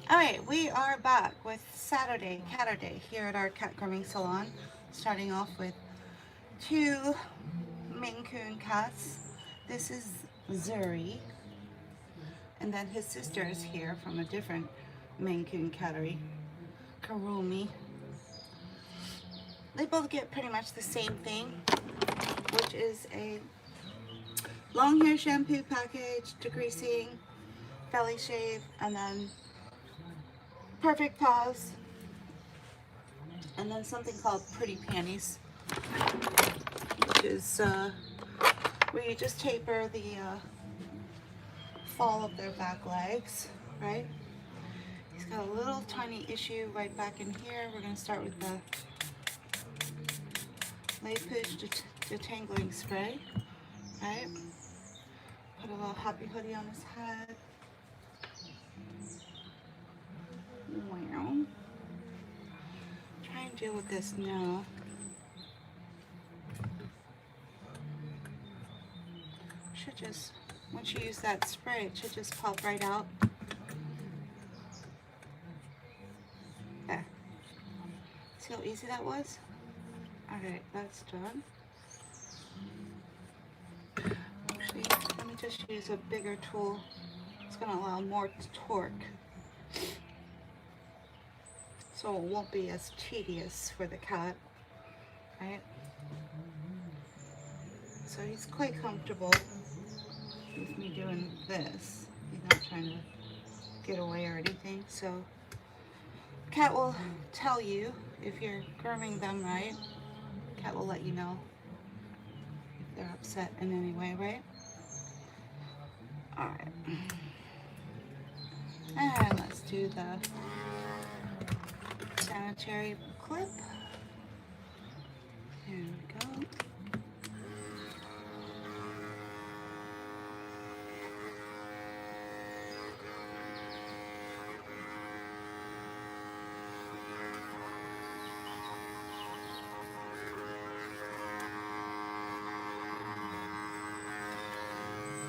Alright, we are back with Saturday, Catterday, here at our cat grooming salon. Starting off with two Maine Coon cats. This is Zuri, and then his sister is here from a different Maine Coon cattery, Karumi. They both get pretty much the same thing, which is a long hair shampoo package, degreasing, belly shave, and then perfect paws, and then something called pretty panties, which is where you just taper the fall of their back legs, right? He's got a little tiny issue right back in here. We're going to start with the lay push detangling spray, right? Put a little happy hoodie on his head. Wow. Try and deal with this now. Should just, once you use that spray, it should just pop right out. There. See how easy that was? Alright, that's done. Actually, let me just use a bigger tool. It's going to allow more torque, so it won't be as tedious for the cat, right? So he's quite comfortable with me doing this. He's not trying to get away or anything. So cat will tell you if you're grooming them right. Cat will let you know if they're upset in any way, right? Alright. And let's do the sanitary clip. There we go.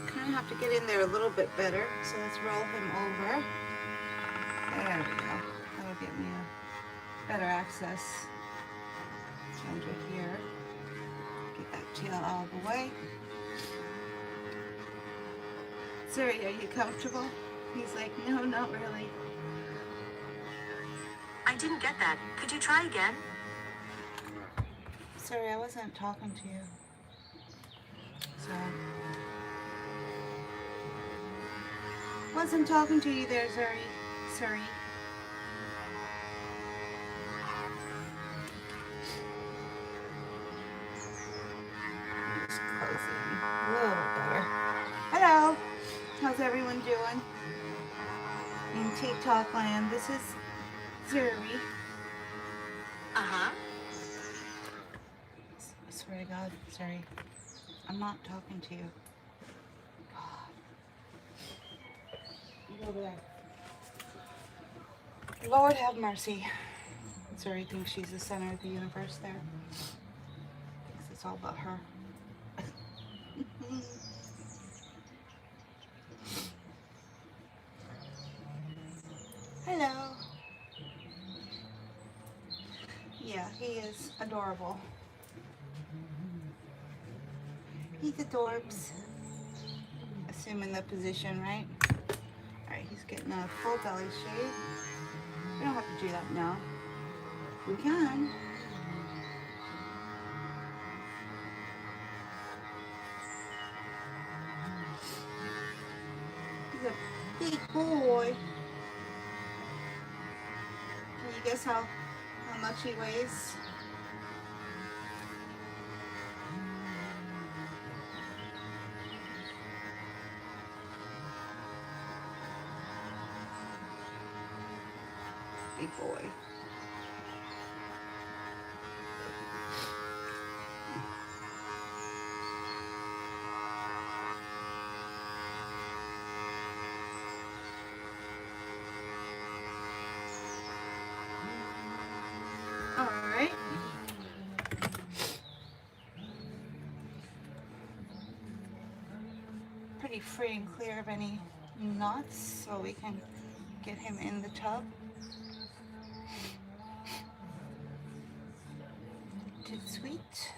Kind of have to get in there a little bit better, so let's roll him over. There we go. That'll get me a better access under here. Get that tail out of the way. Zuri, are you comfortable? He's like, no, not really. I didn't get that. Could you try again? Sorry, I wasn't talking to you. So, wasn't talking to you there, Zuri. Sorry. Just closing a little better. Hello. How's everyone doing in TikTok land? This is Zuri. Uh-huh. I swear to God, sorry. I'm not talking to you. God. You over there. Lord have mercy. Zuri thinks she's the center of the universe there. Thinks it's all about her. Hello. Yeah, he is adorable. He's adorbs. Assuming the position, right? Alright, he's getting a full belly shave. We don't have to do that now. We can. He's a big boy. Can you guess how much he weighs? Big boy. All right. Pretty free and clear of any knots, so we can get him in the tub. Too sweet.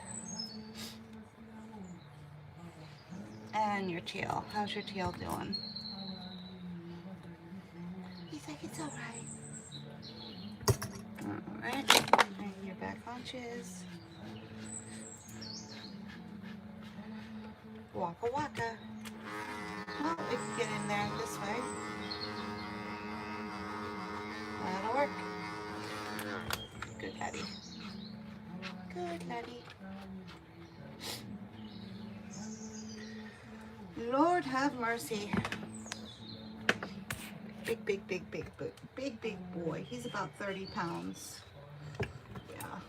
And your tail. How's your tail doing? He's like, it's alright. Alright. And your back haunches. Waka waka. Well, we can get in there this way. That'll work. Good laddie. Good laddie. Lord have mercy. Big boy. He's about 30 pounds. Yeah.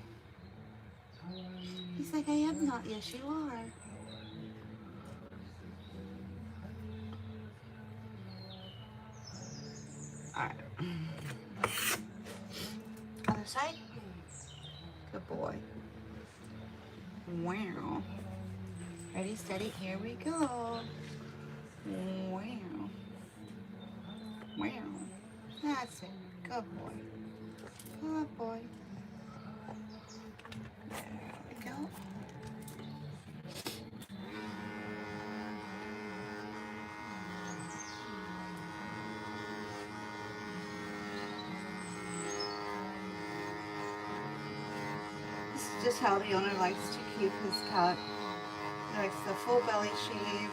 He's like, I am not. Yes, you are. Alright. Other side. Good boy. Wow. Ready, steady, here we go. Wow. Wow. That's it. Good boy. Good boy. There we go. This is just how the owner likes to keep his cat. He likes the full belly shave,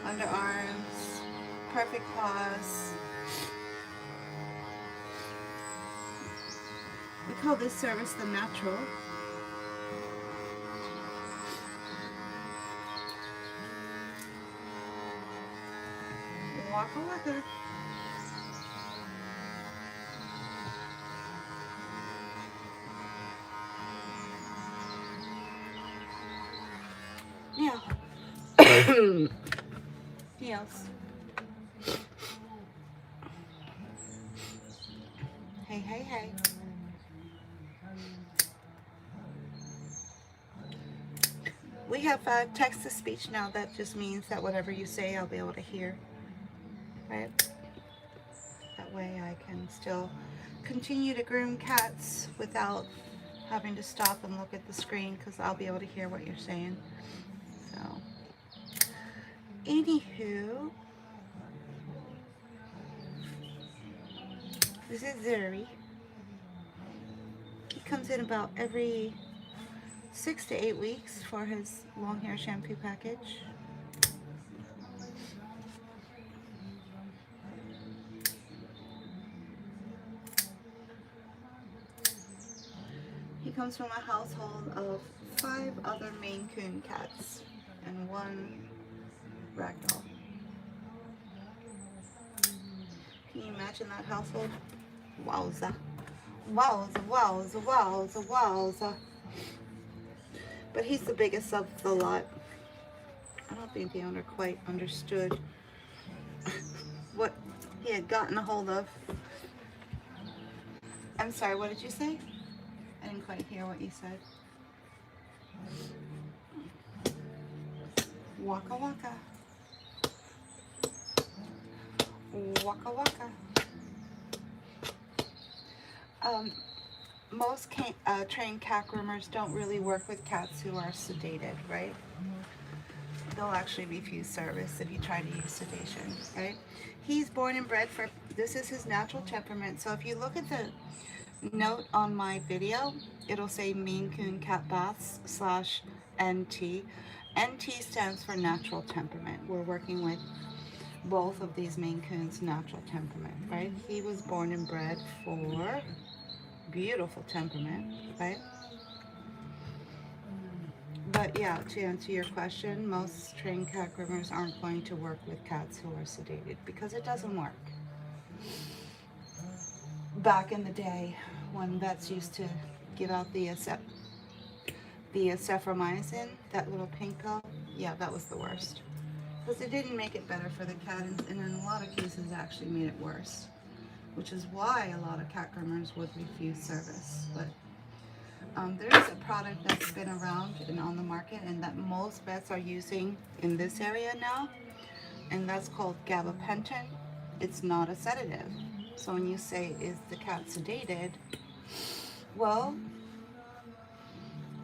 underarms, perfect paws. We call this service the natural. Waka waka. Now, nails. Hey, hey, hey. We have text-to-speech now. That just means that whatever you say, I'll be able to hear. Right? That way I can still continue to groom cats without having to stop and look at the screen, because I'll be able to hear what you're saying. So, anywho, this is Zuri. He comes in about every 6 to 8 weeks for his long hair shampoo package. He comes from a household of 5 other Maine Coon cats and 1 ragdoll. Can you imagine that household? Wowza. Wowza, wowza, wowza, wowza. But he's the biggest of the lot. I don't think the owner quite understood what he had gotten a hold of. I'm sorry, what did you say? I didn't quite hear what you said. Waka waka. Waka waka. Most trained cat groomers don't really work with cats who are sedated, right? They'll actually refuse service if you try to use sedation, right? He's born and bred for, this is his natural temperament. So if you look at the note on my video, it'll say Mainecoon Cat Baths /NT. NT stands for natural temperament. We're working with both of these Maine Coons' natural temperament, right? He was born and bred for beautiful temperament, right? But yeah, to answer your question, most trained cat groomers aren't going to work with cats who are sedated because it doesn't work. Back in the day, when vets used to give out the cephromycin, that little pink pill, yeah, that was the worst. Because it didn't make it better for the cat, and in a lot of cases actually made it worse. Which is why a lot of cat groomers would refuse service. But there is a product that's been around and on the market and that most vets are using in this area now, and that's called gabapentin. It's not a sedative. So when you say, is the cat sedated? Well,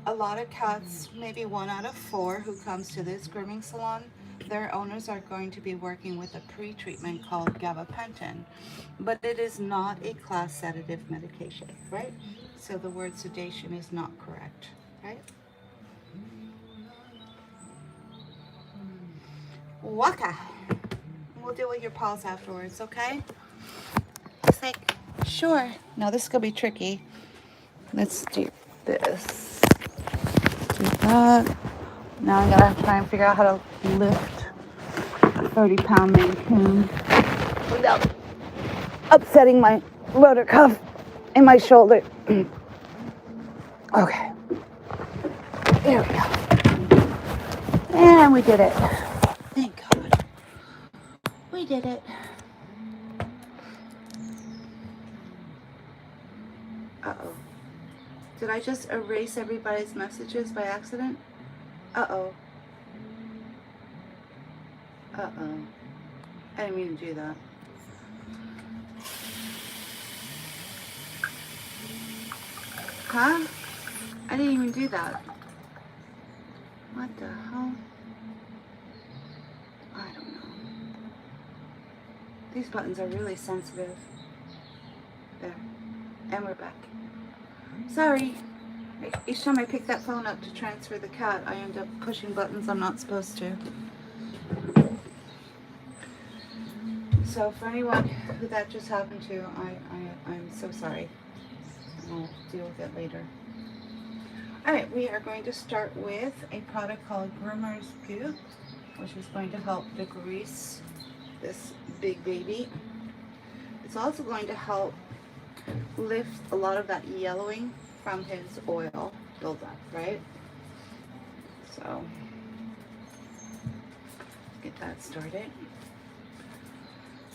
a lot of cats, maybe 1 out of 4 who comes to this grooming salon, their owners are going to be working with a pre-treatment called gabapentin, but it is not a class sedative medication, right? So the word sedation is not correct, right? Waka. We'll deal with your paws afterwards, okay? He's like, sure. Now this is gonna be tricky. Let's do this. Do that. Now I gotta try and figure out how to lift a 30-pound Maine Coon without upsetting my rotor cuff in my shoulder. Okay. There we go. And we did it. Thank God. We did it. Uh-oh. Did I just erase everybody's messages by accident? Uh-oh. Uh-oh. I didn't mean to do that. Huh? I didn't even do that. What the hell? I don't know. These buttons are really sensitive. There. And we're back. Sorry. Each time I pick that phone up to transfer the cat, I end up pushing buttons I'm not supposed to. So for anyone who that just happened to, I'm so sorry. I'll deal with it later. Alright, we are going to start with a product called Groomer's Goo, which is going to help degrease this big baby. It's also going to help lift a lot of that yellowing from his oil buildup, right? So, get that started.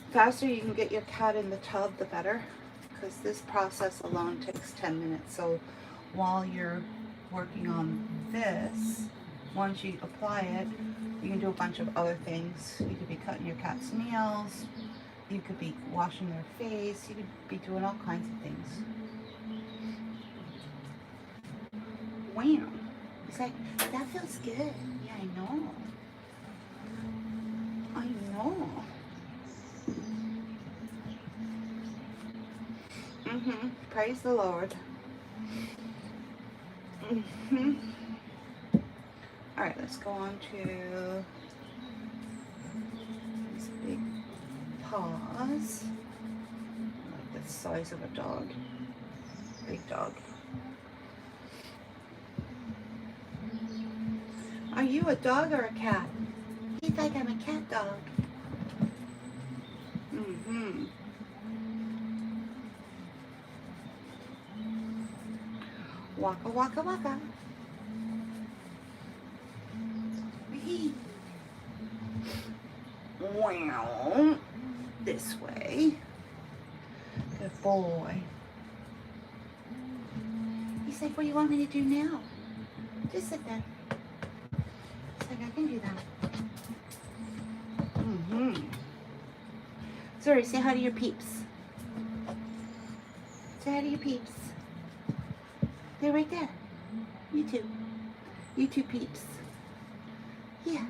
The faster you can get your cat in the tub, the better, because this process alone takes 10 minutes. So while you're working on this, once you apply it, you can do a bunch of other things. You could be cutting your cat's nails, you could be washing their face, you could be doing all kinds of things. Wow. It's like, that feels good. Yeah, I know. I know. Praise the Lord. Alright, let's go on to these big paws. Like the size of a dog. Big dog. Are you a dog or a cat? He's like, I'm a cat dog. Waka waka waka. Wow. This way. Good boy. He's like, what do you want me to do now? Just sit there. He's like, I can do that. Sorry, say hi to your peeps. Say hi to your peeps. They're right there. You too. You two peeps. Yeah.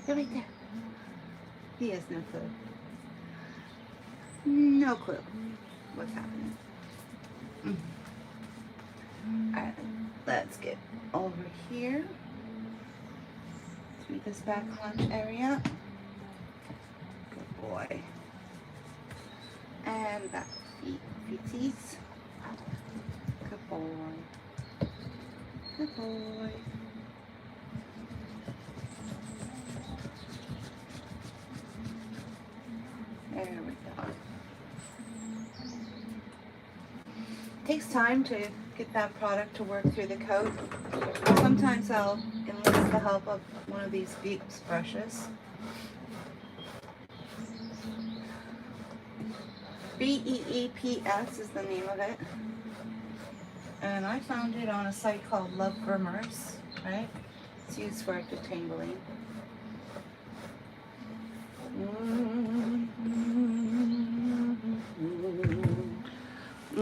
They're right there. He has no clue. No clue what's happening. Alright, let's get over here through this back lunge area. Good boy. And back feetsies. Good boy. Good boy. There we go. Takes time to get that product to work through the coat. Sometimes I'll enlist the help of one of these Beeps brushes. BEEPS is the name of it. And I found it on a site called Love Groomers, right? It's used for detangling. He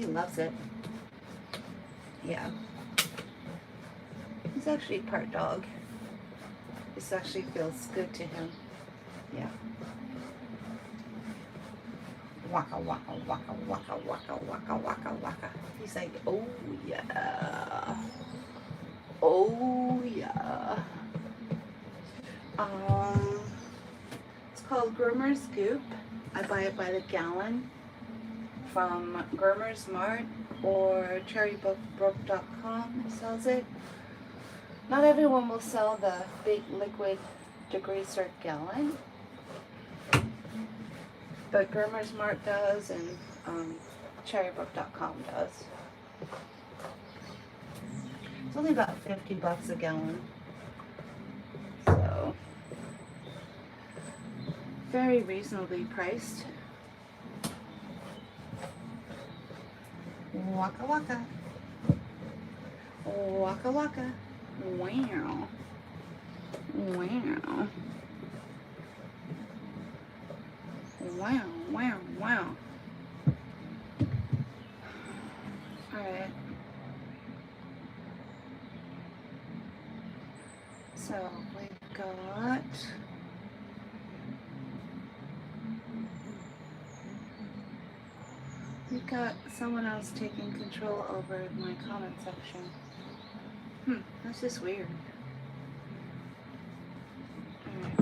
loves it. Yeah. He's actually part dog. This actually feels good to him. Yeah. Waka waka waka waka waka waka waka waka. He's like, oh yeah. Oh yeah. It's called Groomer's Goop. I buy it by the gallon from Groomer's Mart or cherrybrook.com sells it. Not everyone will sell the big liquid degreaser gallon, but Groomer's Mart does, and cherrybrook.com does. It's only about $50 a gallon, so very reasonably priced. Waka waka. Waka waka. Wow. Wow. Wow, wow, wow. Alright. So we've got someone else taking control over my comment section. That's just weird. Alright.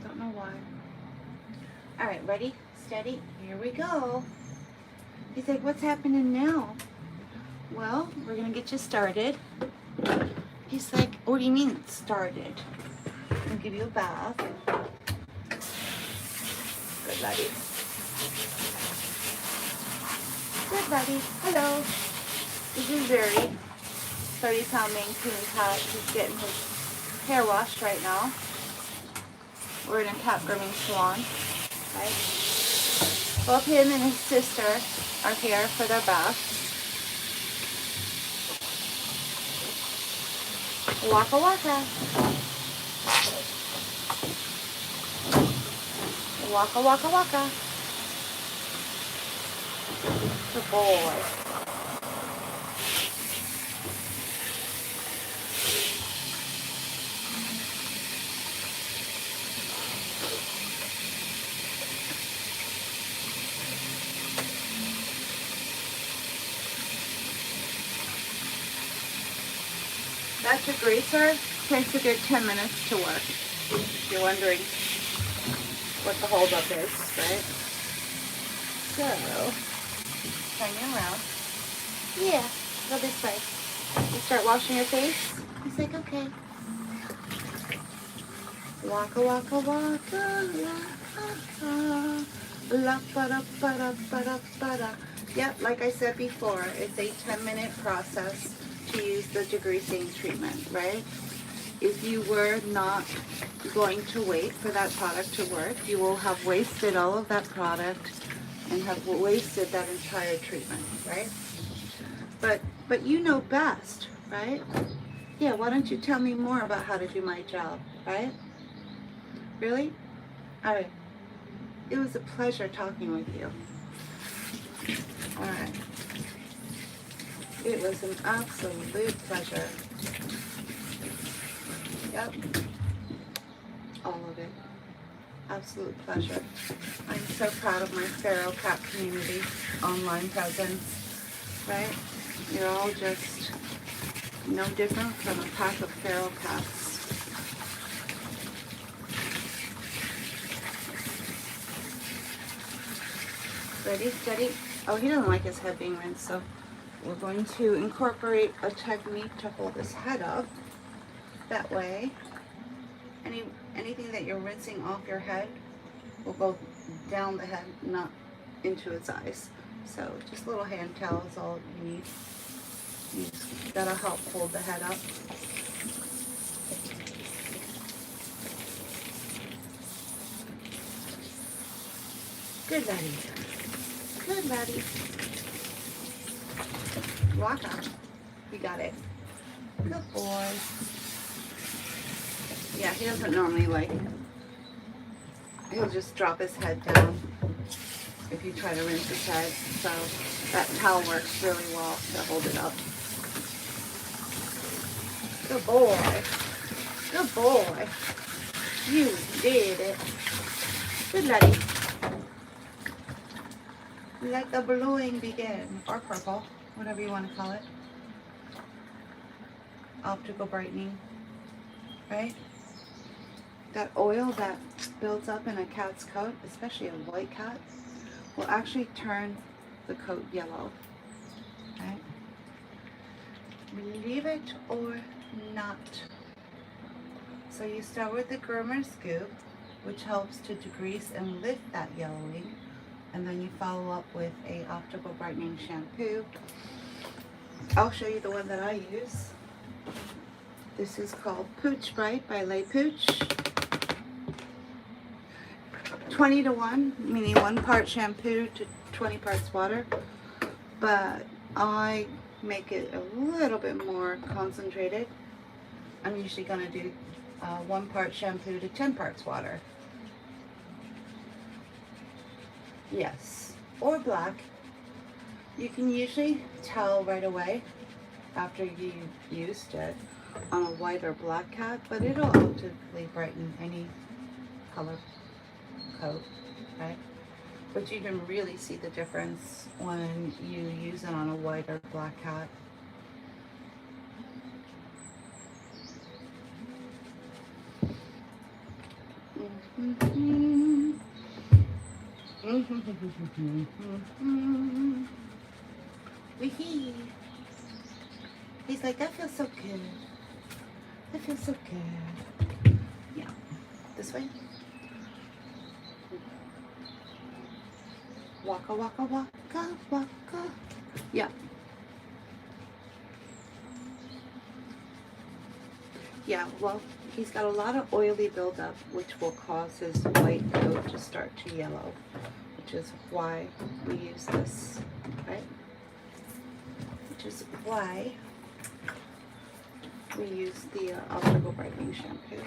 Don't know why. Alright, ready? Steady? Here we go. He's like, what's happening now? Well, we're gonna get you started. He's like, what do you mean started? I'll give you a bath. Good buddy. Good buddy. Hello. This is Zuri. 30-pound Mainecoon cat. He's getting his hair washed right now. We're in a cat grooming salon, right? Both him and his sister are here for their bath. Waka waka. Waka waka waka. Good boy. That degreaser takes a good 10 minutes to work. If you're wondering what the holdup is, right? So, turn you around. Yeah, go this way. You start washing your face. He's like, okay. Waka waka waka, waka. La ba da ba da ba da ba da. Yep, like I said before, it's a 10-minute process to use the degreasing treatment, right? If you were not going to wait for that product to work, you will have wasted all of that product and have wasted that entire treatment, right? But you know best, right? Yeah, why don't you tell me more about how to do my job, right? Really? All right. It was a pleasure talking with you. All right. It was an absolute pleasure. Yep. All of it. Absolute pleasure. I'm so proud of my feral cat community, online presence, right? You're all just no different from a pack of feral cats. Ready, steady. Oh, he doesn't like his head being rinsed, so we're going to incorporate a technique to hold his head up. That way, anything that you're rinsing off your head will go down the head, not into its eyes. So just a little hand towel is all you need. That'll help hold the head up. Good laddie. Good laddie. Waka. You got it. Good boy. Yeah, he doesn't normally like it. He'll just drop his head down if you try to rinse his head. So that towel works really well to hold it up. Good boy. Good boy. You did it. Good laddie. Let the bluing begin. Or purple, whatever you want to call it. Optical brightening. Right? That oil that builds up in a cat's coat, especially a white cat, will actually turn the coat yellow. Right? Believe it or not. So you start with the groomer scoop, which helps to degrease and lift that yellowing, and then you follow up with a optical brightening shampoo. I'll show you the one that I use. This is called Pooch Bright by Lay Pooch. 20 to 1, meaning 1 part shampoo to 20 parts water, but I make it a little bit more concentrated. I'm usually going to do 1 part shampoo to 10 parts water. Yes, or black. You can usually tell right away after you've used it on a white or black cat, but it'll optically brighten any color coat, right? But you can really see the difference when you use it on a white or black cat. Wee-hee. He's like, that feels so good. That feels so good. Yeah. This way. Waka, waka, waka, waka. Yeah. Yeah, well, he's got a lot of oily buildup, which will cause his white coat to start to yellow, which is why we use this, right? Which is why we use the optical brightening shampoo.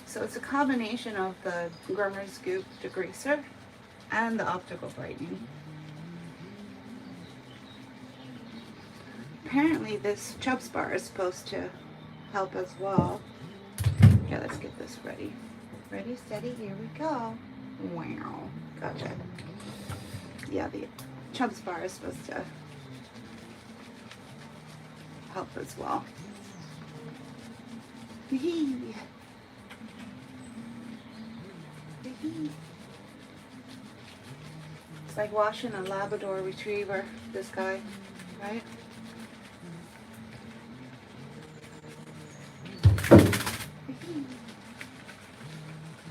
So it's a combination of the groomer scoop degreaser and the optical brightening. Apparently this Chubb's bar is supposed to help as well. Okay, let's get this ready. Ready, steady, here we go. Wow, gotcha. Yeah, the Chubb's bar is supposed to help as well. It's like washing a Labrador retriever, this guy, right?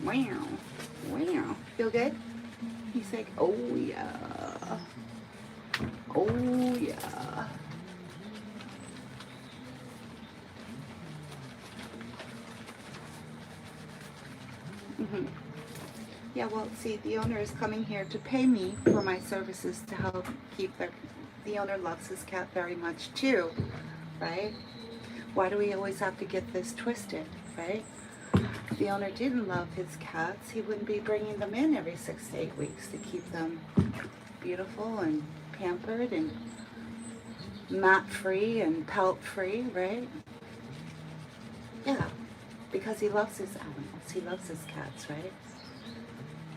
Wow, wow. Feel good? He's like, oh yeah. Oh yeah. Yeah, well, see, the owner is coming here to pay me for my services to help keep the owner loves his cat very much too, right? Why do we always have to get this twisted, right? If the owner didn't love his cats, he wouldn't be bringing them in every 6 to 8 weeks to keep them beautiful and pampered and mat-free and pelt-free, right? Yeah, because he loves his animals. He loves his cats, right?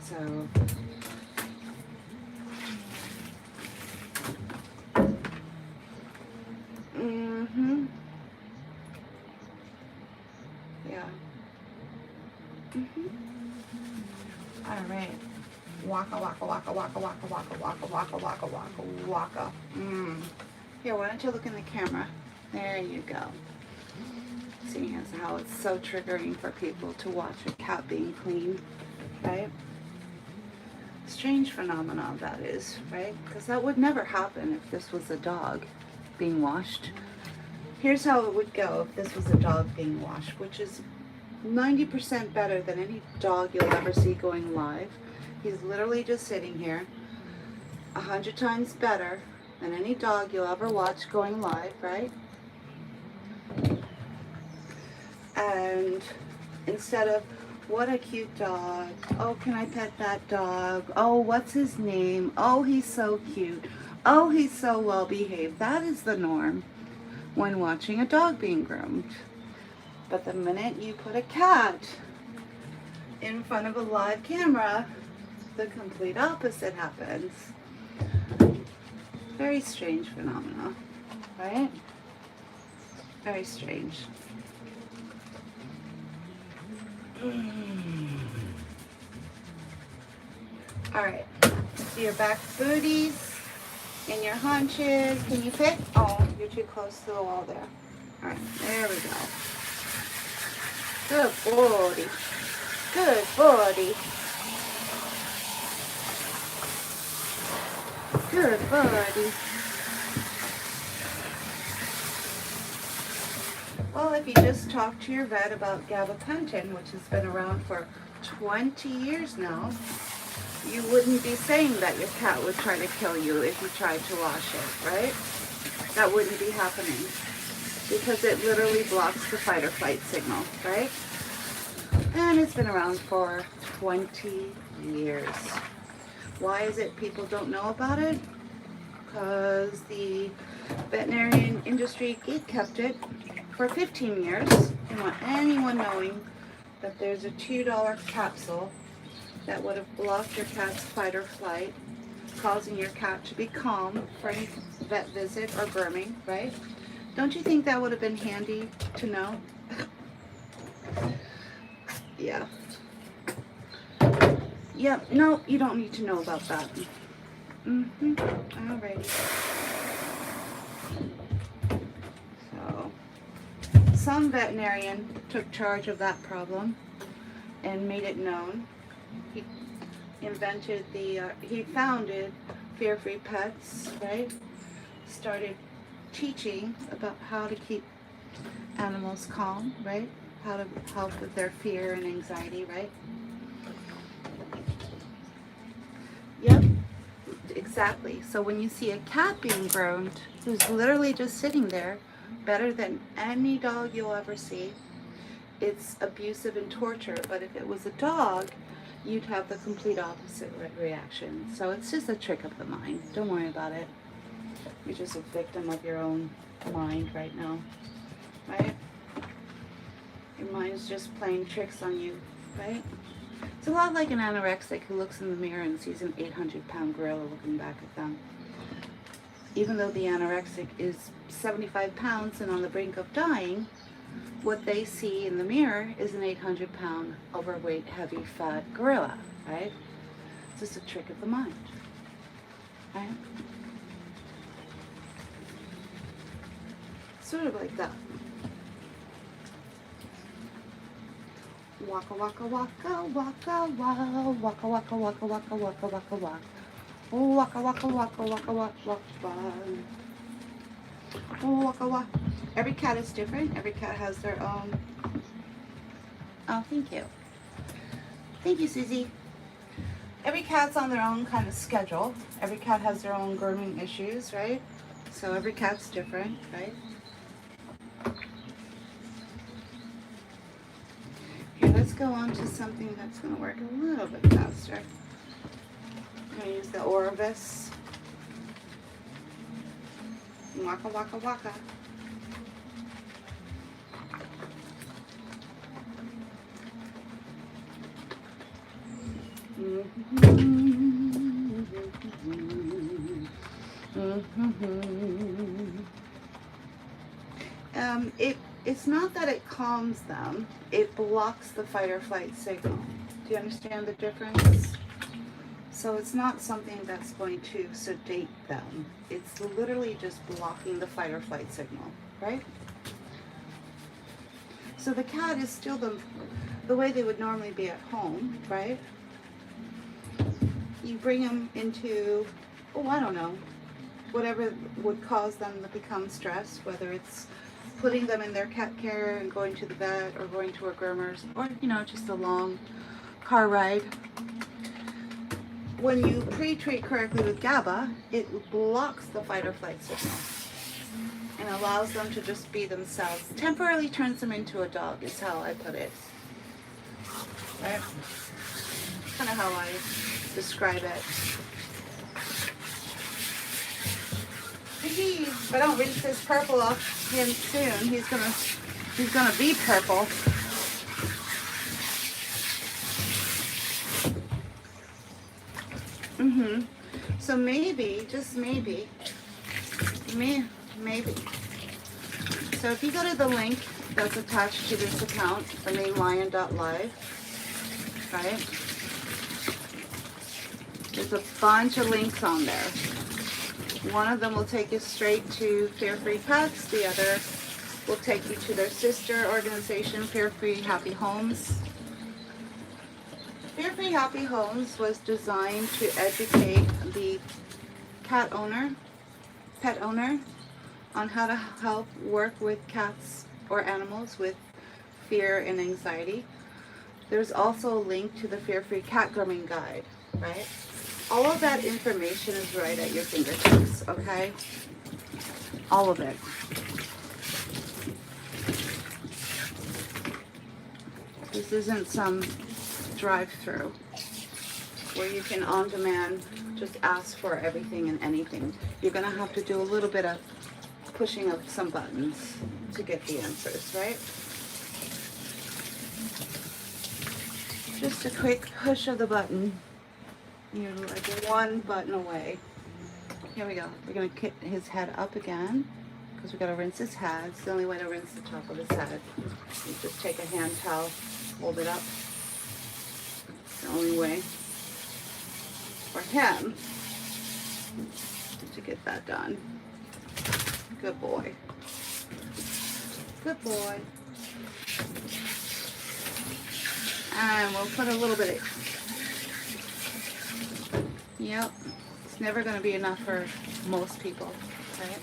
So, yeah. All right. Waka, waka, waka, waka, waka, waka, waka, waka, waka, waka, waka. Here, why don't you look in the camera? There you go. See how it's so triggering for people to watch a cat being cleaned, right? Strange phenomenon that is, right? Because that would never happen if this was a dog being washed. Here's how it would go if this was a dog being washed, which is 90% better than any dog you'll ever see going live. He's literally just sitting here. 100 times better than any dog you'll ever watch going live, right? And instead of, what a cute dog, oh, can I pet that dog, oh, what's his name, oh, he's so cute, oh, he's so well behaved, that is the norm when watching a dog being groomed. But the minute you put a cat in front of a live camera, the complete opposite happens. Very strange phenomena, right? Very strange. All right, so your back booties and your haunches. Can you fit? Oh, you're too close to the wall there. All right, there we go. Good body. Good body. Good body. Well, if you just talk to your vet about gabapentin, which has been around for 20 years now, you wouldn't be saying that your cat would try to kill you if you tried to wash it, right? That wouldn't be happening because it literally blocks the fight or flight signal, right? And it's been around for 20 years. Why is it people don't know about it? Because the veterinarian industry kept it for 15 years. They want anyone knowing that there's a $2 capsule that would have blocked your cat's fight or flight, causing your cat to be calm for any vet visit or grooming, right? Don't you think that would have been handy to know? Yeah. Yep, no, you don't need to know about that. Alrighty. So, some veterinarian took charge of that problem and made it known. He invented he founded Fear Free Pets, right? Started teaching about how to keep animals calm, right? How to help with their fear and anxiety, right? Yep, exactly. So when you see a cat being groomed, who's literally just sitting there, better than any dog you'll ever see, it's abusive and torture. But if it was a dog, you'd have the complete opposite reaction. So it's just a trick of the mind. Don't worry about it. You're just a victim of your own mind right now, right? Your mind's just playing tricks on you, right? It's a lot like an anorexic who looks in the mirror and sees an 800-pound gorilla looking back at them. Even though the anorexic is 75 pounds and on the brink of dying, what they see in the mirror is an 800-pound, overweight, heavy, fat gorilla, right? It's just a trick of the mind, right? Sort of like that. Waka waka waka waka wow, waka waka waka waka waka waka waka, waka waka waka waka waka waka waka. Every cat is different. Every cat has their own. Oh, thank you. Thank you, Susie. Every cat's on their own kind of schedule. Every cat has their own grooming issues, right? So every cat's different, right? Here, let's go on to something that's going to work a little bit faster. I'm going to use the Orvis. Waka waka waka. It's not that it calms them, it blocks the fight or flight signal. Do you understand the difference? So it's not something that's going to sedate them. It's literally just blocking the fight or flight signal, right? So the cat is still the way they would normally be at home, right? You bring them into, oh, I don't know, whatever would cause them to become stressed, whether it's putting them in their cat care and going to the vet or going to a groomer's, or, you know, just a long car ride. when you pre-treat correctly with GABA, it blocks the fight or flight signal and allows them to just be themselves. Temporarily turns them into a dog is how I put it. Right? Kind of how I describe it. If I don't rinse this purple off him soon, he's gonna be purple. So maybe, just maybe, maybe. So if you go to the link that's attached to this account, the mainlion.live, right? There's a bunch of links on there. One of them will take you straight to Fear Free Pets. The other will take you to their sister organization, Fear Free Happy Homes. Fear Free Happy Homes was designed to educate the pet owner, on how to help work with cats or animals with fear and anxiety. There's also a link to the Fear Free Cat Grooming Guide, right? All of that information is right at your fingertips, okay? All of it. This isn't some drive-through where you can on demand just ask for everything and anything. You're gonna have to do a little bit of pushing of some buttons to get the answers, right? Just a quick push of the button. You're like one button away. Here we go. We're gonna kick his head up again because we gotta rinse his head. It's the only way to rinse the top of his head. You just take a hand towel, hold it up. It's the only way for him to get that done. Good boy. Good boy. And we'll put a little bit of, yep, it's never going to be enough for most people, right?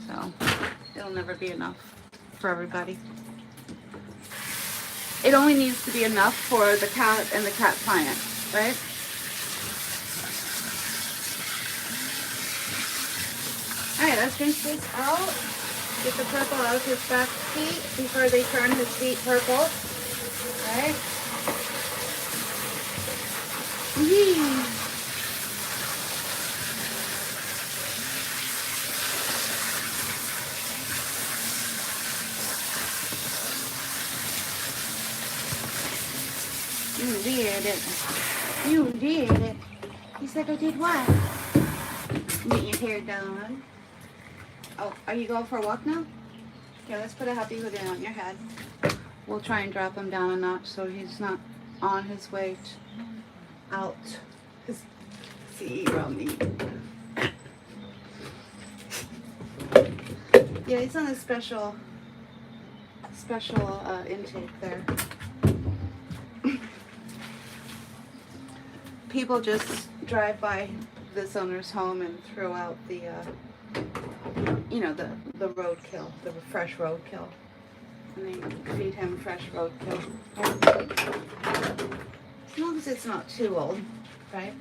So, it'll never be enough for everybody. It only needs to be enough for the cat and the cat client, right? Alright, let's rinse this out. Get the purple out of his back feet before they turn his feet purple. Alright. You did it. You did it. You said I did what? Get your hair done. Oh, are you going for a walk now? Okay, let's put a happy hood on your head. We'll try and drop him down a notch so he's not on his way out. See around me. Yeah, he's on a special intake there. People just drive by this owner's home and throw out the the roadkill, the fresh roadkill. And they feed him fresh roadkill. As long as it's not too old, right?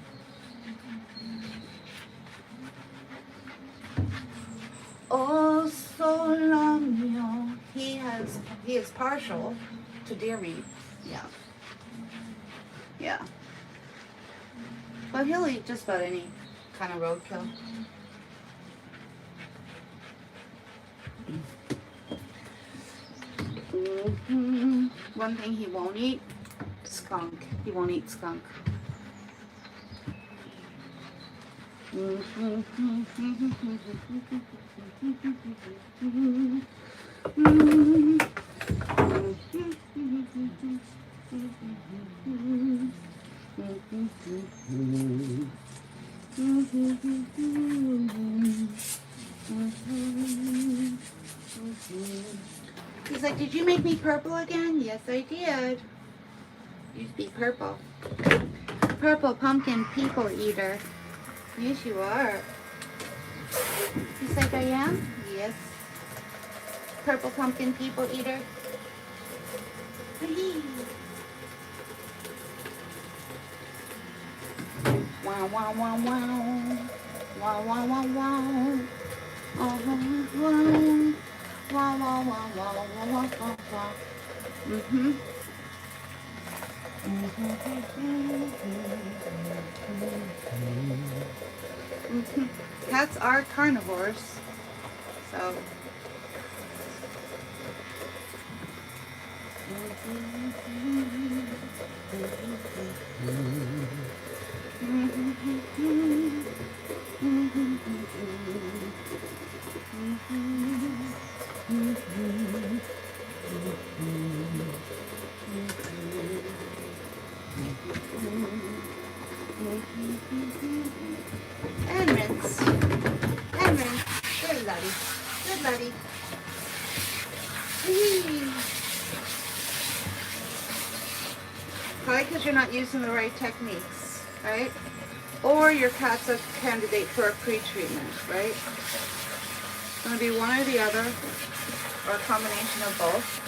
Oh, so long, you know. He is partial to deer meat. Yeah. Yeah. But he'll eat just about any kind of roadkill. One thing he won't eat, skunk. He won't eat skunk. He's like, did you make me purple again? Yes, I did. You'd be purple. Purple pumpkin people eater. Yes, you are. He's like, I am? Yes. Purple pumpkin people eater. Wow, wow, wow, wow. Wow, wow, wow, wow. Oh, wow, wow. Wow, wow, wow, wow, wow, wow, wow. Mm-hmm. Mm-hmm. Cats are carnivores, so. And rinse. And rinse. Good laddie. Good laddie. Probably because you're not using the right techniques, right? Or your cat's a candidate for a pre-treatment, right? It's going to be one or the other, or a combination of both.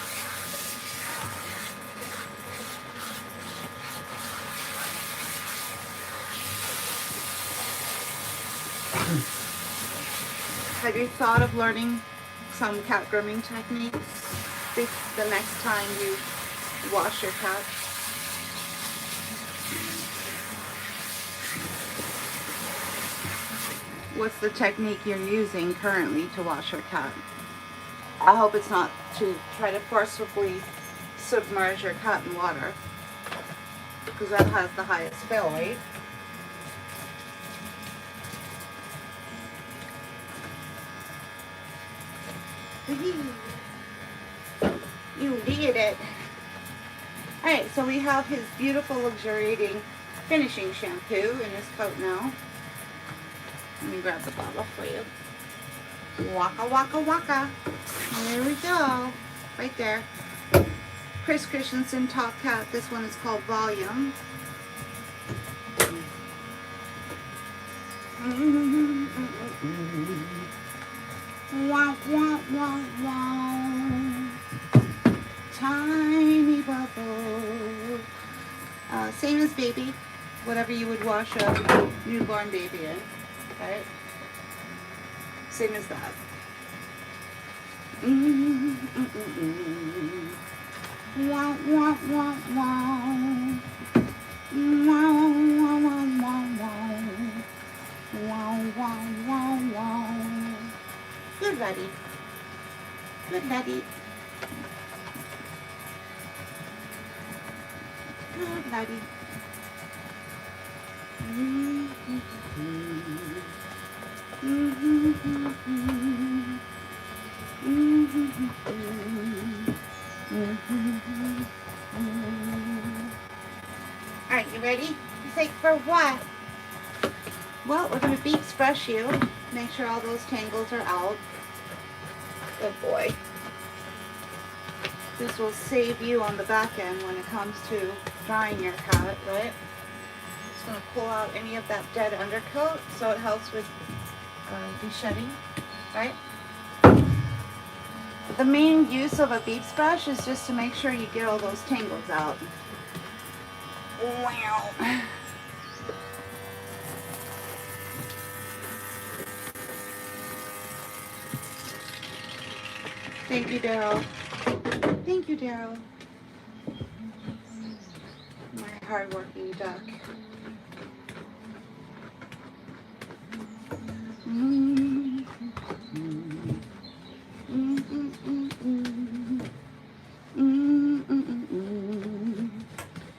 Have you thought of learning some cat grooming techniques the next time you wash your cat? What's the technique you're using currently to wash your cat? I hope it's not to try to forcibly submerge your cat in water, because that has the highest fill rate. You did it. Alright, so we have his beautiful luxuriating finishing shampoo in his coat now. Let me grab the bottle for you. Waka waka waka. There we go. Right there. Chris Christensen Top Cat. This one is called Volume. Wow, wow, wow, wow. Tiny bubble. Same as baby. Whatever you would wash a newborn baby in. Right? Same as that. Wow, wow, wow, wow. Wow, wow, wow, wow, wow. Wow, wow, wow, wow. Good laddie. Good laddie. Good laddie. Alright, you ready? You think for what? Well, we're going to beaks brush you. Make sure all those tangles are out. Good boy. This will save you on the back end when it comes to drying your cat, right? Just going to pull out any of that dead undercoat so it helps with de-shedding, right? The main use of a beaks brush is just to make sure you get all those tangles out. Wow. Thank you, Daryl. Thank you, Daryl. My hardworking duck.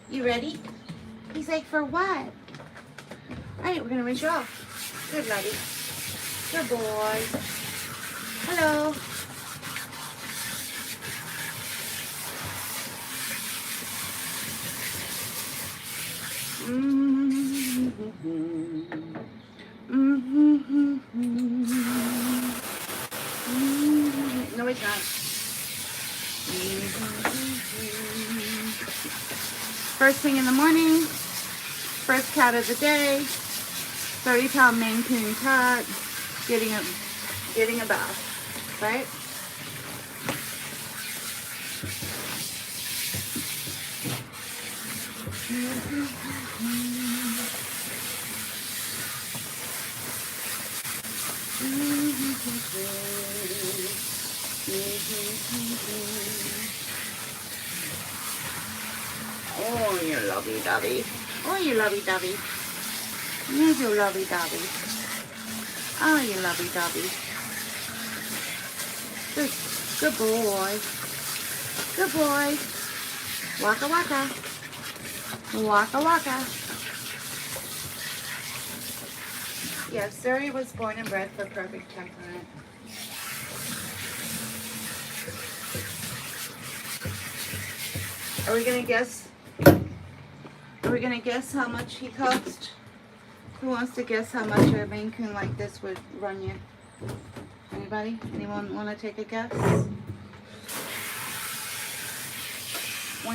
You ready? He's like, for what? Alright, we're gonna rinse you off. Good laddie. Good boy. Hello. No, it's not. First thing in the morning, first cat of the day, 30-pound Maine Coon cat, getting a bath, right? Oh, you lovey-dovey. Oh, you lovey-dovey. Here's your lovey-dovey. Oh, you lovey-dovey. Good boy. Good boy. Waka waka. Waka waka. Yeah, Surrey was born and bred for perfect temperament. Are we gonna guess? Are we gonna guess how much he cost? Who wants to guess how much a Maine Coon like this would run you? Anybody? Anyone want to take a guess? Wow,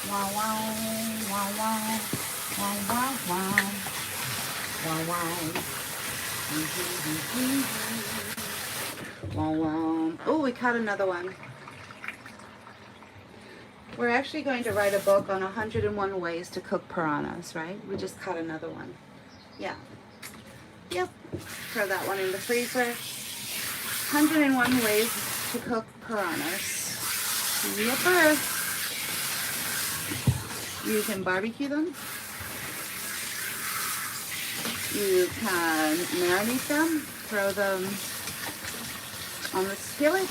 wow, wow, wow, wow, wow, wow, wow, wow. Oh, we caught another one. We're actually going to write a book on 101 ways to cook piranhas, right? We just caught another one. Yeah. Yep. Throw that one in the freezer. 101 ways to cook piranhas. Yepper. You can barbecue them. You can marinate them. Throw them on the skillet.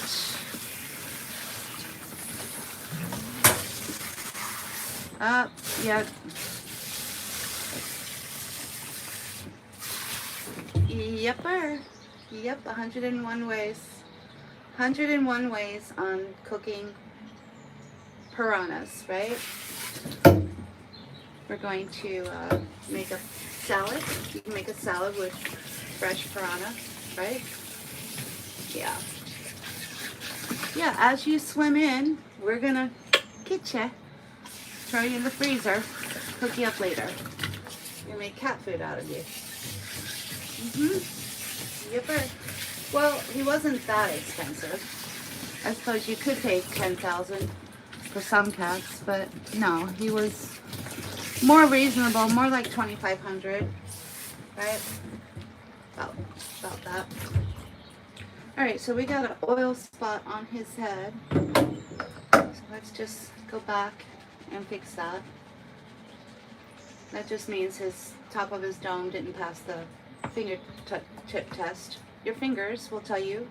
Yeah. Yepper. Yep, 101 ways. 101 ways on cooking piranhas, right? We're going to make a salad. You can make a salad with fresh piranha, right? Yeah. Yeah, as you swim in, we're gonna get ya. Throw you in the freezer. Cook you up later. We're gonna make cat food out of you. Yepper. Well, he wasn't that expensive. I suppose you could pay $10,000 for some cats, but no, he was more reasonable, more like $2,500, right? About that. All right, so we got an oil spot on his head. So let's just go back and fix that. That just means his top of his dome didn't pass the fingertip test. Your fingers will tell you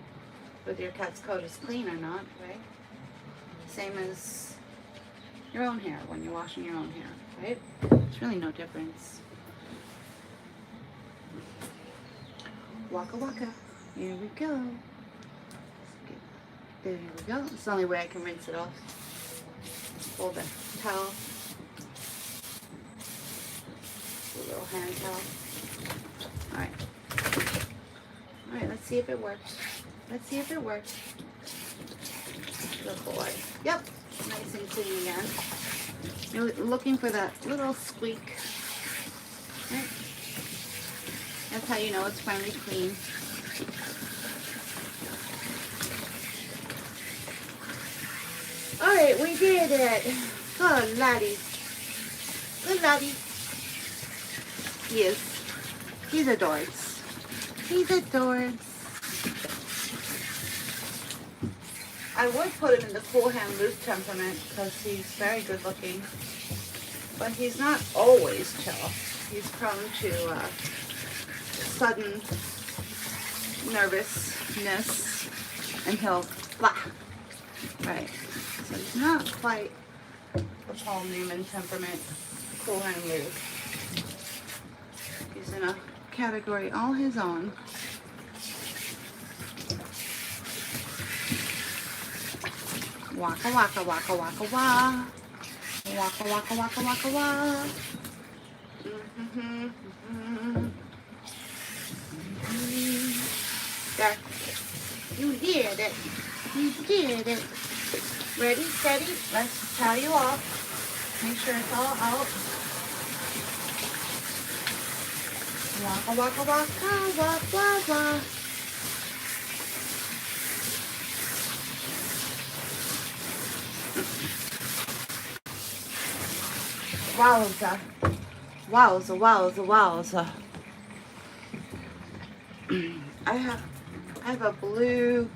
whether your cat's coat is clean or not, right? Same as your own hair when you're washing your own hair, right? There's really no difference. Waka waka. Here we go. There we go. It's the only way I can rinse it off. Hold the towel. A little hand towel. Alright. Alright, let's see if it works. Let's see if it works. Good boy. Yep. Nice and clean again. You're looking for that little squeak. Right? That's how you know it's finally clean. Alright, we did it. Good laddie. Good laddie. He is. He's adorbs. He's adorbs. I would put him in the cool hand loose temperament because he's very good looking. But he's not always chill. He's prone to sudden nervousness and he'll blah. Right. So he's not quite the Paul Newman temperament, cool hand loose. He's in a category all his own. Waka waka waka waka waka. Waka waka waka waka waka. There. You did it. You did it. Ready, steady. Let's towel you off. Make sure it's all out. Waka waka waka waka waka. Wowza. Wowza, wowza, wowza. I have a blue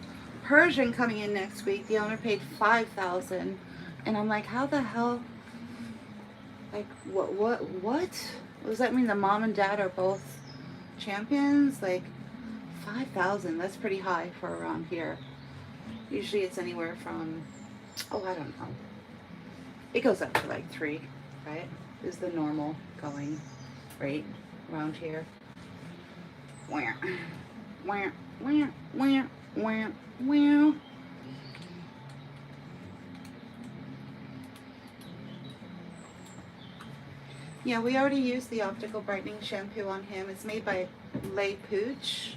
Persian coming in next week. The owner paid $5,000, and I'm like, how the hell? Like, what? Does that mean the mom and dad are both champions? Like, 5,000? That's pretty high for around here. Usually it's anywhere from, oh, I don't know. It goes up to like 3, right? Is the normal going rate around here. Wah, wah, wah, wah, wah, wah. Yeah, we already used the optical brightening shampoo on him. It's made by Le Pooch.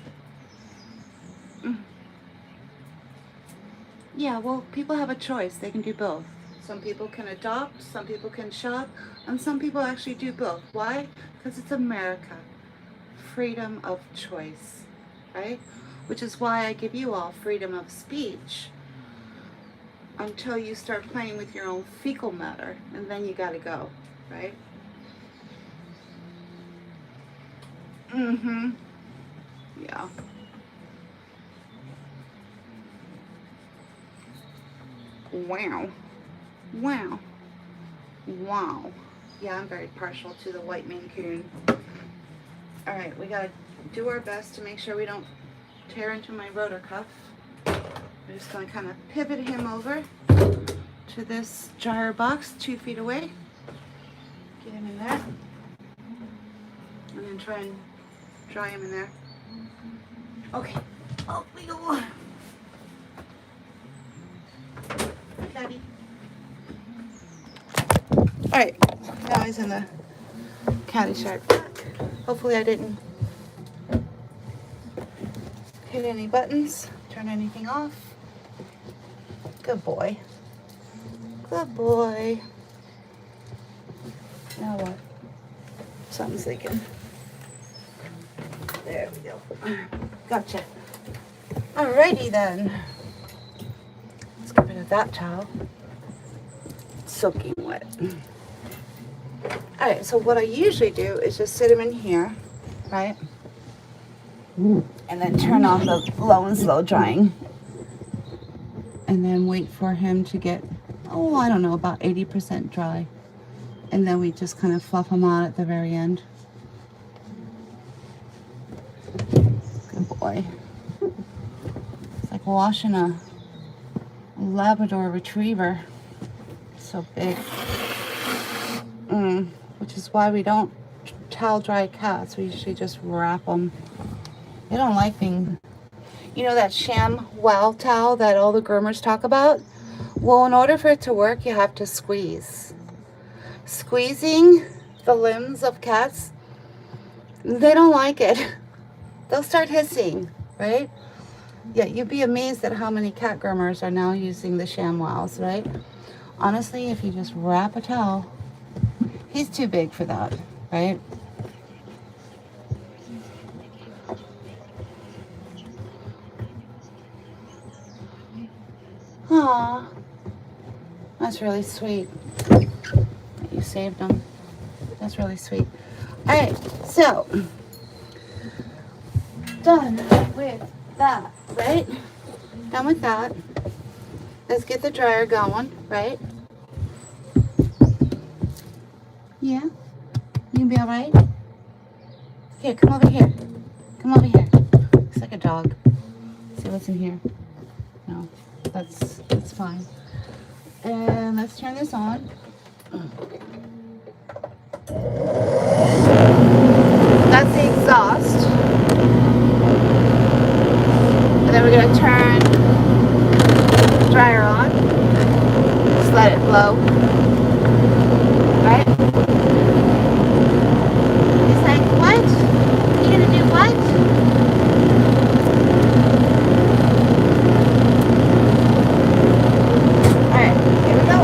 Yeah, well, people have a choice. They can do both. Some people can adopt, some people can shop, and some people actually do both. Why? Because it's America. Freedom of choice, right? Which is why I give you all freedom of speech until you start playing with your own fecal matter, and then you gotta go, right? Yeah. Wow. Wow. Wow. Yeah, I'm very partial to the white Maine Coon. Alright, we gotta do our best to make sure we don't tear into my rotor cuff. We're just gonna kind of pivot him over to this dryer box 2 feet away. Get him in there. And then try and dry him in there. Okay. Oh, we go. Daddy. Alright, now he's in the caddy shark back. Hopefully I didn't hit any buttons, turn anything off. Good boy. Good boy. Now what? Something's leaking. There we go. Gotcha. Alrighty then. Let's get rid of that towel. It's soaking wet. Alright, so what I usually do is just sit him in here, right? And then turn on the low and slow drying. And then wait for him to get, oh, I don't know, about 80% dry. And then we just kind of fluff him out at the very end. Good boy. It's like washing a Labrador retriever. So big. Which is why we don't towel dry cats. We usually just wrap them. They don't like being, you know, that sham wow towel that all the groomers talk about? Well, in order for it to work, you have to squeeze. Squeezing the limbs of cats, they don't like it. They'll start hissing, right? Yeah, you'd be amazed at how many cat groomers are now using the sham wows, right? Honestly, if you just wrap a towel, he's too big for that, right? Aw, that's really sweet that you saved them. That's really sweet. All right, so done with that, right? Done with that. Let's get the dryer going, right? Yeah? You gonna be all right? Here, come over here. Come over here. Looks like a dog. See what's in here? No, that's fine. And let's turn this on. That's the exhaust. And then we're gonna turn the dryer on. Just let it blow. Right? He's like, what? You gonna do what? Alright, here we go.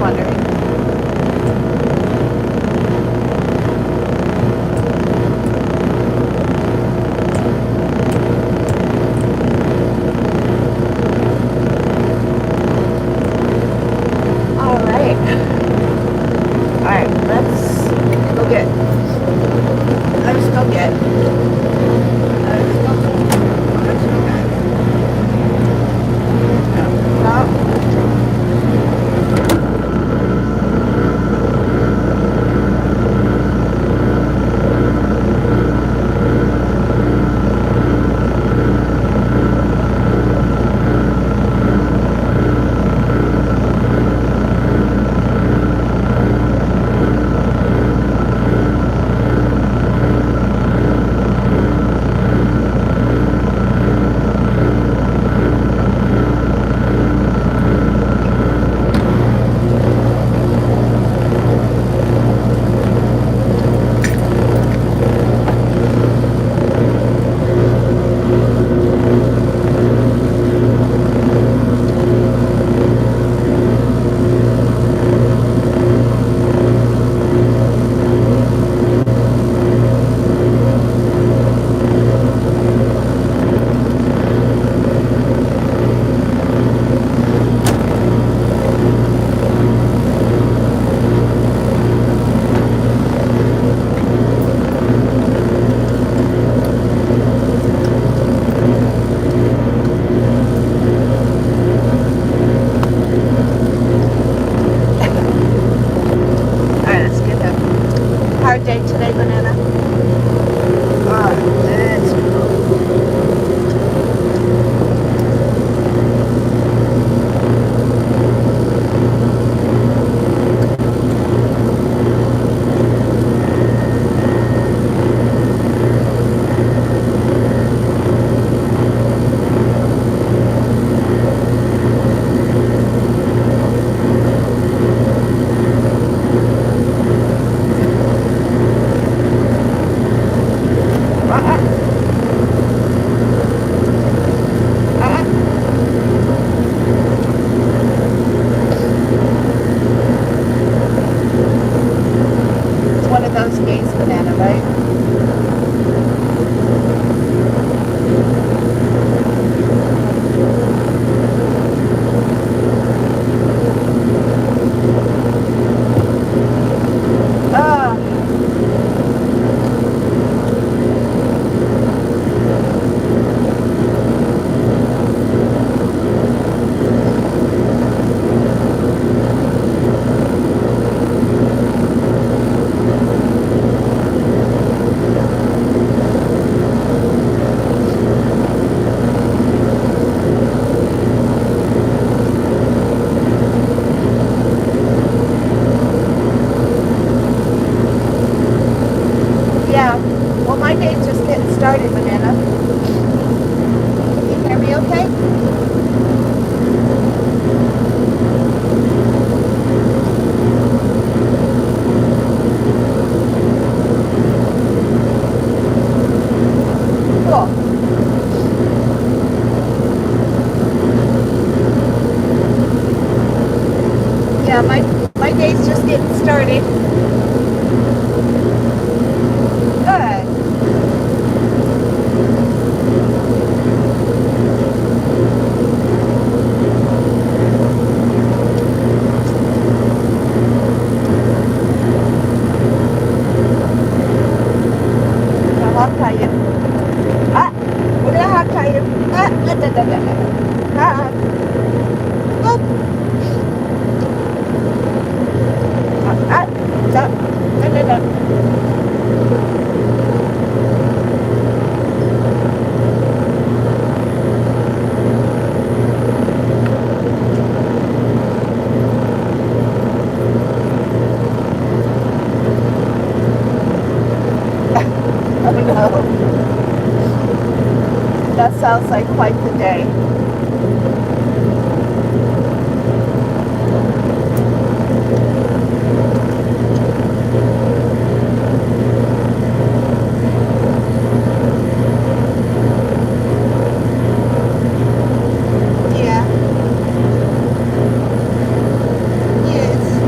wondering. Alright, let's go get. Let's go get. Let's go. Let's go get. No. Hard day today, Banana. Let's go. It's one of those days, Banana, right? Yeah, well, my day's just getting started, Banana. Can you hear me okay? Cool. Yeah, my day's just getting started. Good. I'll hog tie you. We're gonna hog tie you. Boop. Oh no. That sounds like quite the day. Yeah. Yes.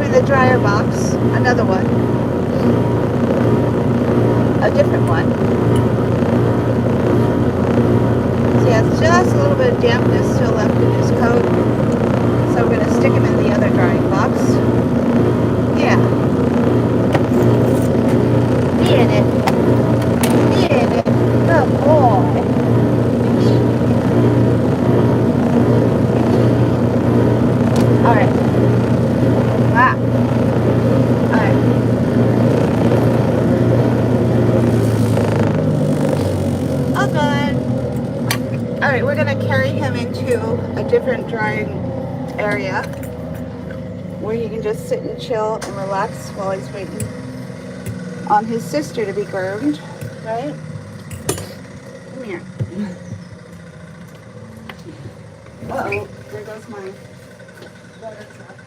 him in the dryer box, another one, a different one. So he has just a little bit of dampness still left in his coat. So we're going to stick him in the other drying box. Yeah. Be in it. Be in it. Good boy. Alright. Ah. Alright. All good. Alright, we're going to carry him into a different drying area where he can just sit and chill and relax while he's waiting on his sister to be groomed, right? Come here. Uh-oh, there goes my butter truck.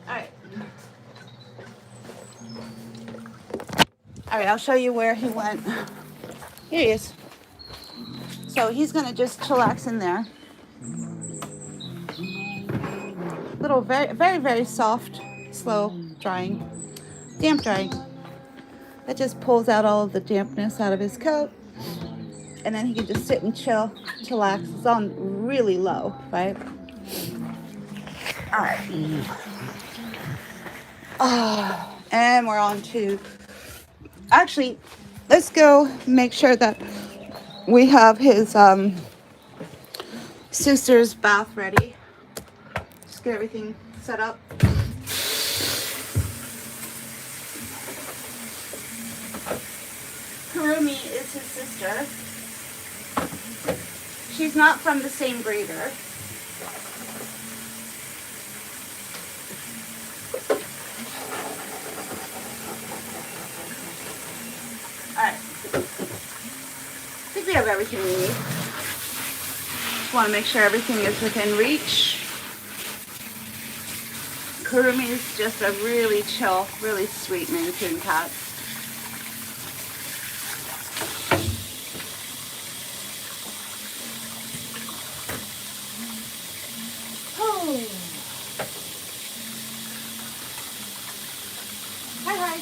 Alright. Alright, I'll show you where he went. Here he is. So he's gonna just chillax in there. Little very, very, very soft, slow drying. Damp drying. That just pulls out all of the dampness out of his coat. And then he can just sit and chillax. It's on really low, right? Alright. Oh, and we're on to... Actually, let's go make sure that we have his sister's bath ready. Just get everything set up. Kurumi is his sister. She's not from the same breeder. Alright. I think we have everything we need. Just want to make sure everything is within reach. Kurumi is just a really chill, really sweet Mainecoon cat. Oh. Hi.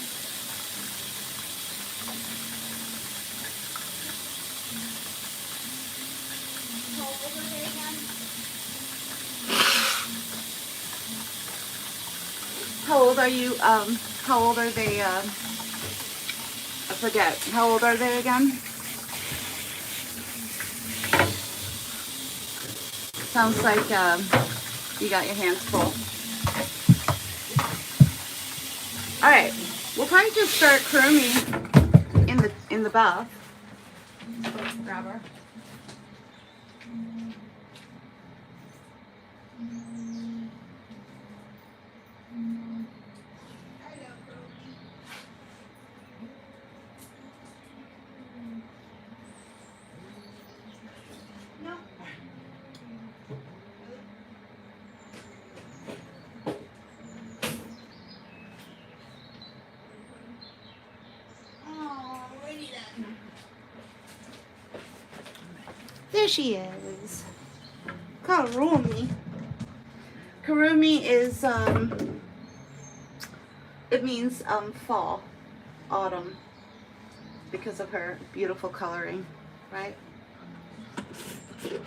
How old are you? How old are they? I forget. How old are they again? Sounds like you got your hands full. All right, we'll probably just start Kurumi in the bath. Grab her. There she is. Kurumi. Kurumi is it means fall, autumn, because of her beautiful coloring, right?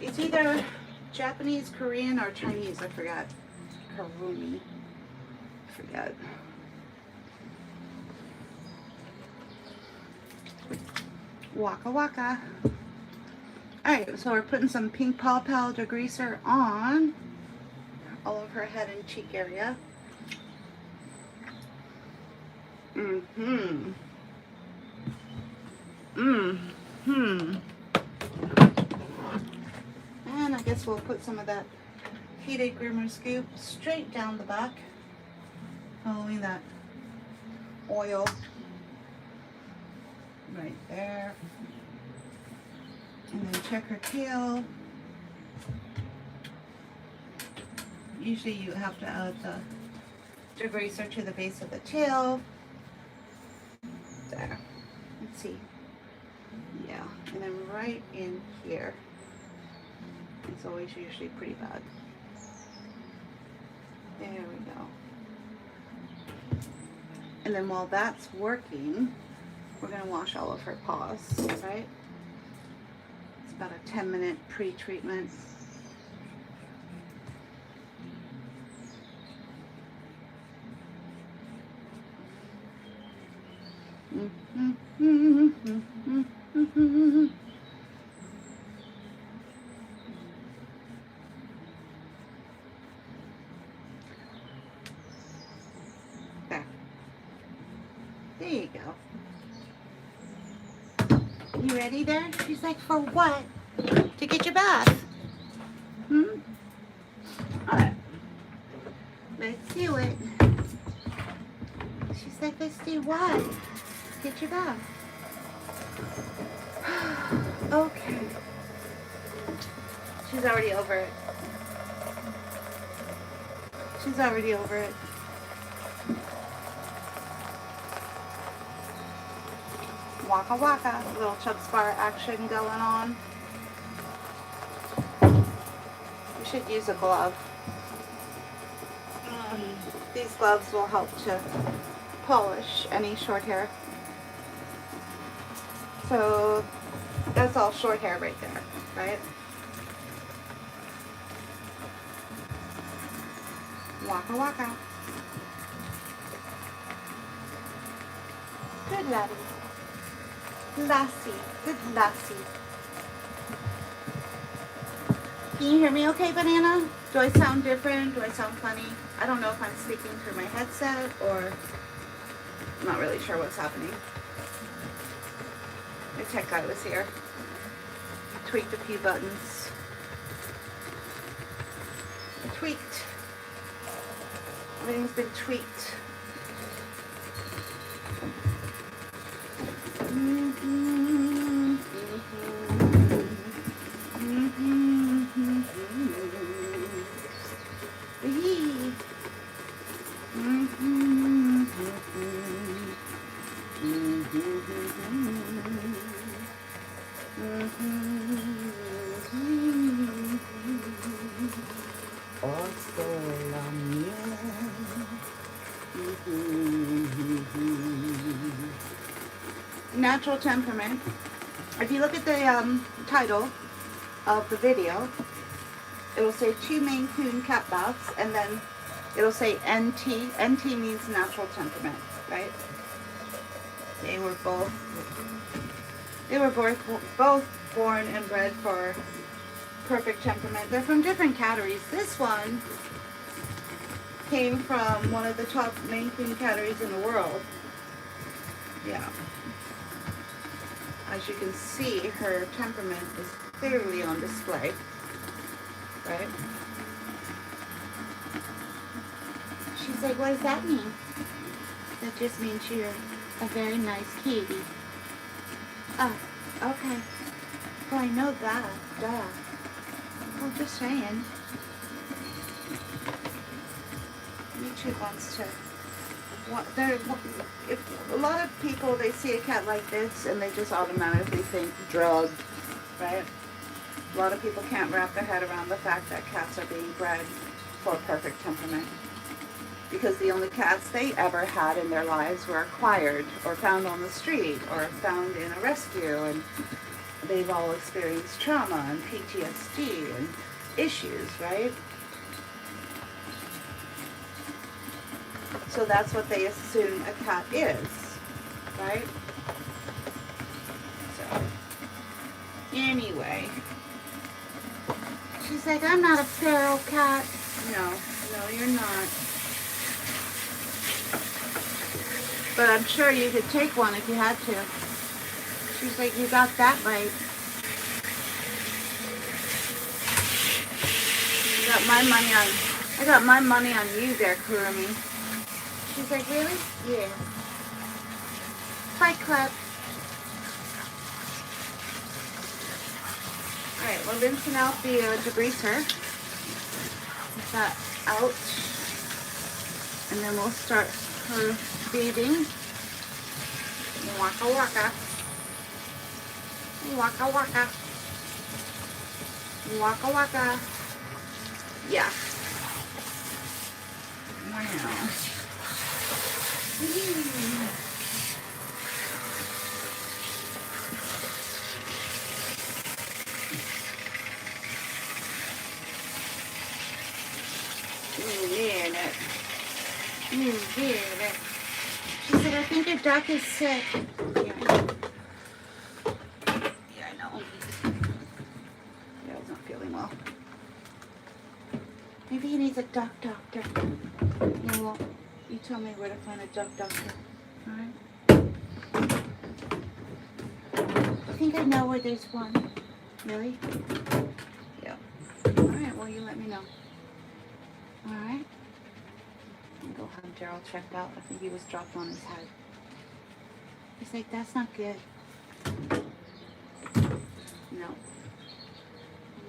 It's either Japanese, Korean, or Chinese, I forgot. Kurumi. I forget. Waka waka. Alright, so we're putting some pink paw pal degreaser on all of her head and cheek area. And I guess we'll put some of that heated groomer scoop straight down the back, following that oil right there. And then check her tail. Usually you have to add the degreaser to the base of the tail to there. Let's see. Yeah, and then right in here. It's always usually pretty bad. There we go. And then while that's working, we're going to wash all of her paws, right? It's about a 10-minute pre-treatment. There you go. You ready there? She's like, for what? To get your bath. Alright. Let's do it. She's like, let's do what? Get your bath. Okay. She's already over it. She's already over it. Waka waka, little chub spar action going on. We should use a glove. These gloves will help to polish any short hair. So that's all short hair right there, right? Waka waka. Good laddie. Lassie, good lassie. Can you hear me okay, Banana? Do I sound different? Do I sound funny? I don't know if I'm speaking through my headset or I'm not really sure what's happening. My tech guy was here. Tweaked a few buttons. Tweaked. Everything's been tweaked. Natural temperament. If you look at the title of the video, it'll say Two Mainecoon Cat Baths, and then it'll say NT. NT means natural temperament, right? They were both born and bred for perfect temperament. They're from different catteries. This one came from one of the top Mainecoon catteries in the world. Yeah. As you can see, her temperament is clearly on display, right? She's like, what does that mean? That just means you're a very nice kitty. Oh, okay. Well, I know that. Duh. Well, just saying. YouTube wants to... If a lot of people, they see a cat like this and they just automatically think drug, right? A lot of people can't wrap their head around the fact that cats are being bred for perfect temperament, because the only cats they ever had in their lives were acquired or found on the street or found in a rescue, and they've all experienced trauma and PTSD and issues, right? So that's what they assume a cat is, right? So, anyway, she's like, I'm not a feral cat. No, you're not. But I'm sure you could take one if you had to. She's like, you got that right. I got my money on you there, Grooming. She's like, really? Yeah. Fight Club. Alright, we're rinsing out the degreaser. Get that out. And then we'll start her bathing. Waka waka. Waka waka. Waka waka. Yeah. Wow. You did it. You did it. She said, I think your duck is sick. Yeah. Yeah, I know. Dale's not feeling well. Maybe he needs a duck doctor. Yeah, well, you tell me where to find a duck doctor. Alright? I think I know where there's one. Really? Yeah. Alright, well, you let me know. Alright? I'll go have Daryl checked out. I think he was dropped on his head. He's like, that's not good. No.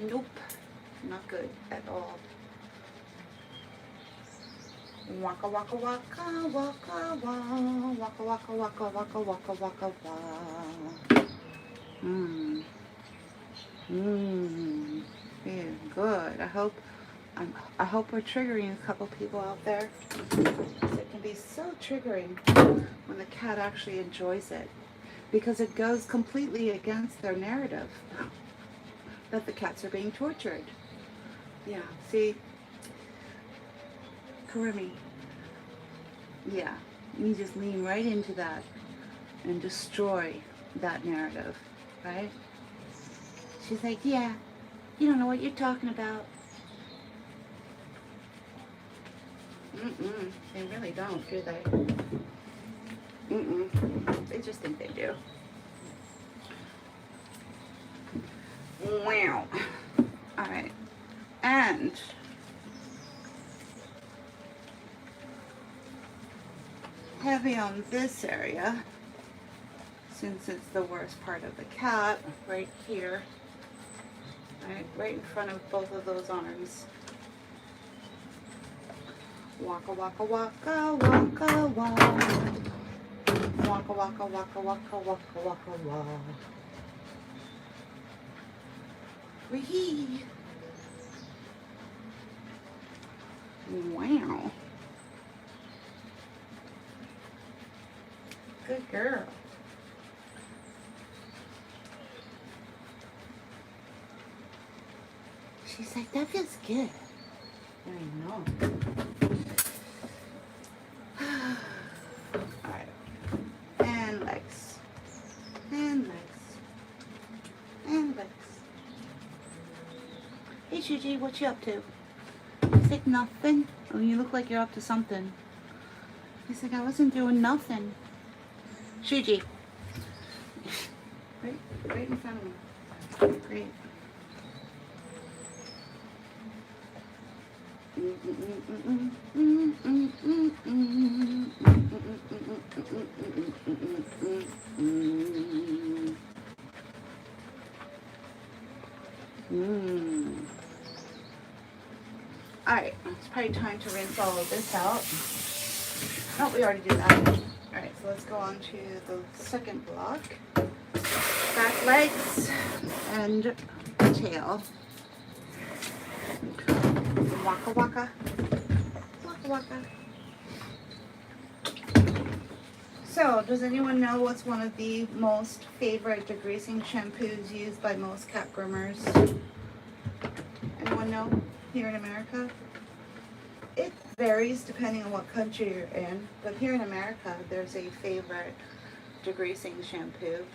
Nope. Not good at all. Waka waka waka waka waka waka waka waka waka waka waka. Yeah, good. I hope we're triggering a couple people out there. It can be so triggering when the cat actually enjoys it, because it goes completely against their narrative that the cats are being tortured. Yeah, see, Karimi. Yeah, you just lean right into that and destroy that narrative, right? She's like, yeah, you don't know what you're talking about. They really don't, do they? They just think they do. Wow. Alright. And heavy on this area, since it's the worst part of the cat, right here. Right in front of both of those arms. Waka waka waka waka waka. Waka waka waka waka waka waka waka. Wee. Wow. Good girl. She's like, that feels good. I know. Alright. And legs. And legs. And legs. Hey, Shuji, what you up to? He's like, nothing. Oh, you look like you're up to something. He's like, I wasn't doing nothing. Shuji. Right in front of me. Great. Alright, it's probably time to rinse all of this out. Oh, we already did that. Alright, so let's go on to the second block. Back legs and tail. Waka waka. Waka waka. So, does anyone know what's one of the most favorite degreasing shampoos used by most cat groomers? Anyone know here in America? It varies depending on what country you're in, but here in America there's a favorite degreasing shampoo.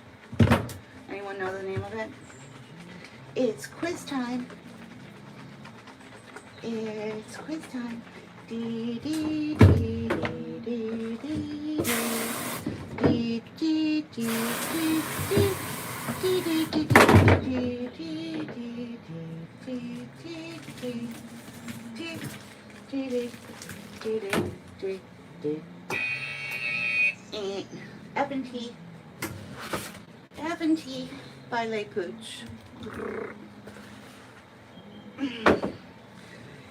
Anyone know the name of it? It's quiz time. It's quiz time. Dee dee dee dee dee dee dee dee dee dee dee Tea by Lay Pooch.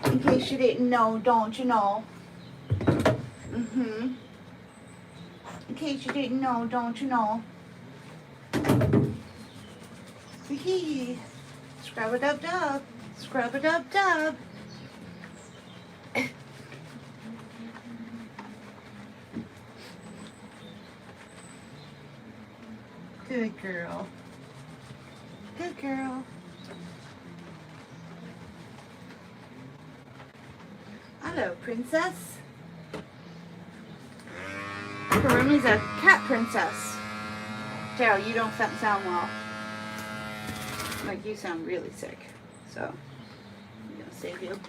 In case you didn't know, don't you know? In case you didn't know, don't you know? Hee. Scrub a dub dub. Scrub a dub dub. Good girl. Good girl. Hello, princess. Kurumi's a cat princess. Daryl, you don't sound well. Like, you sound really sick. So, I'm gonna save you.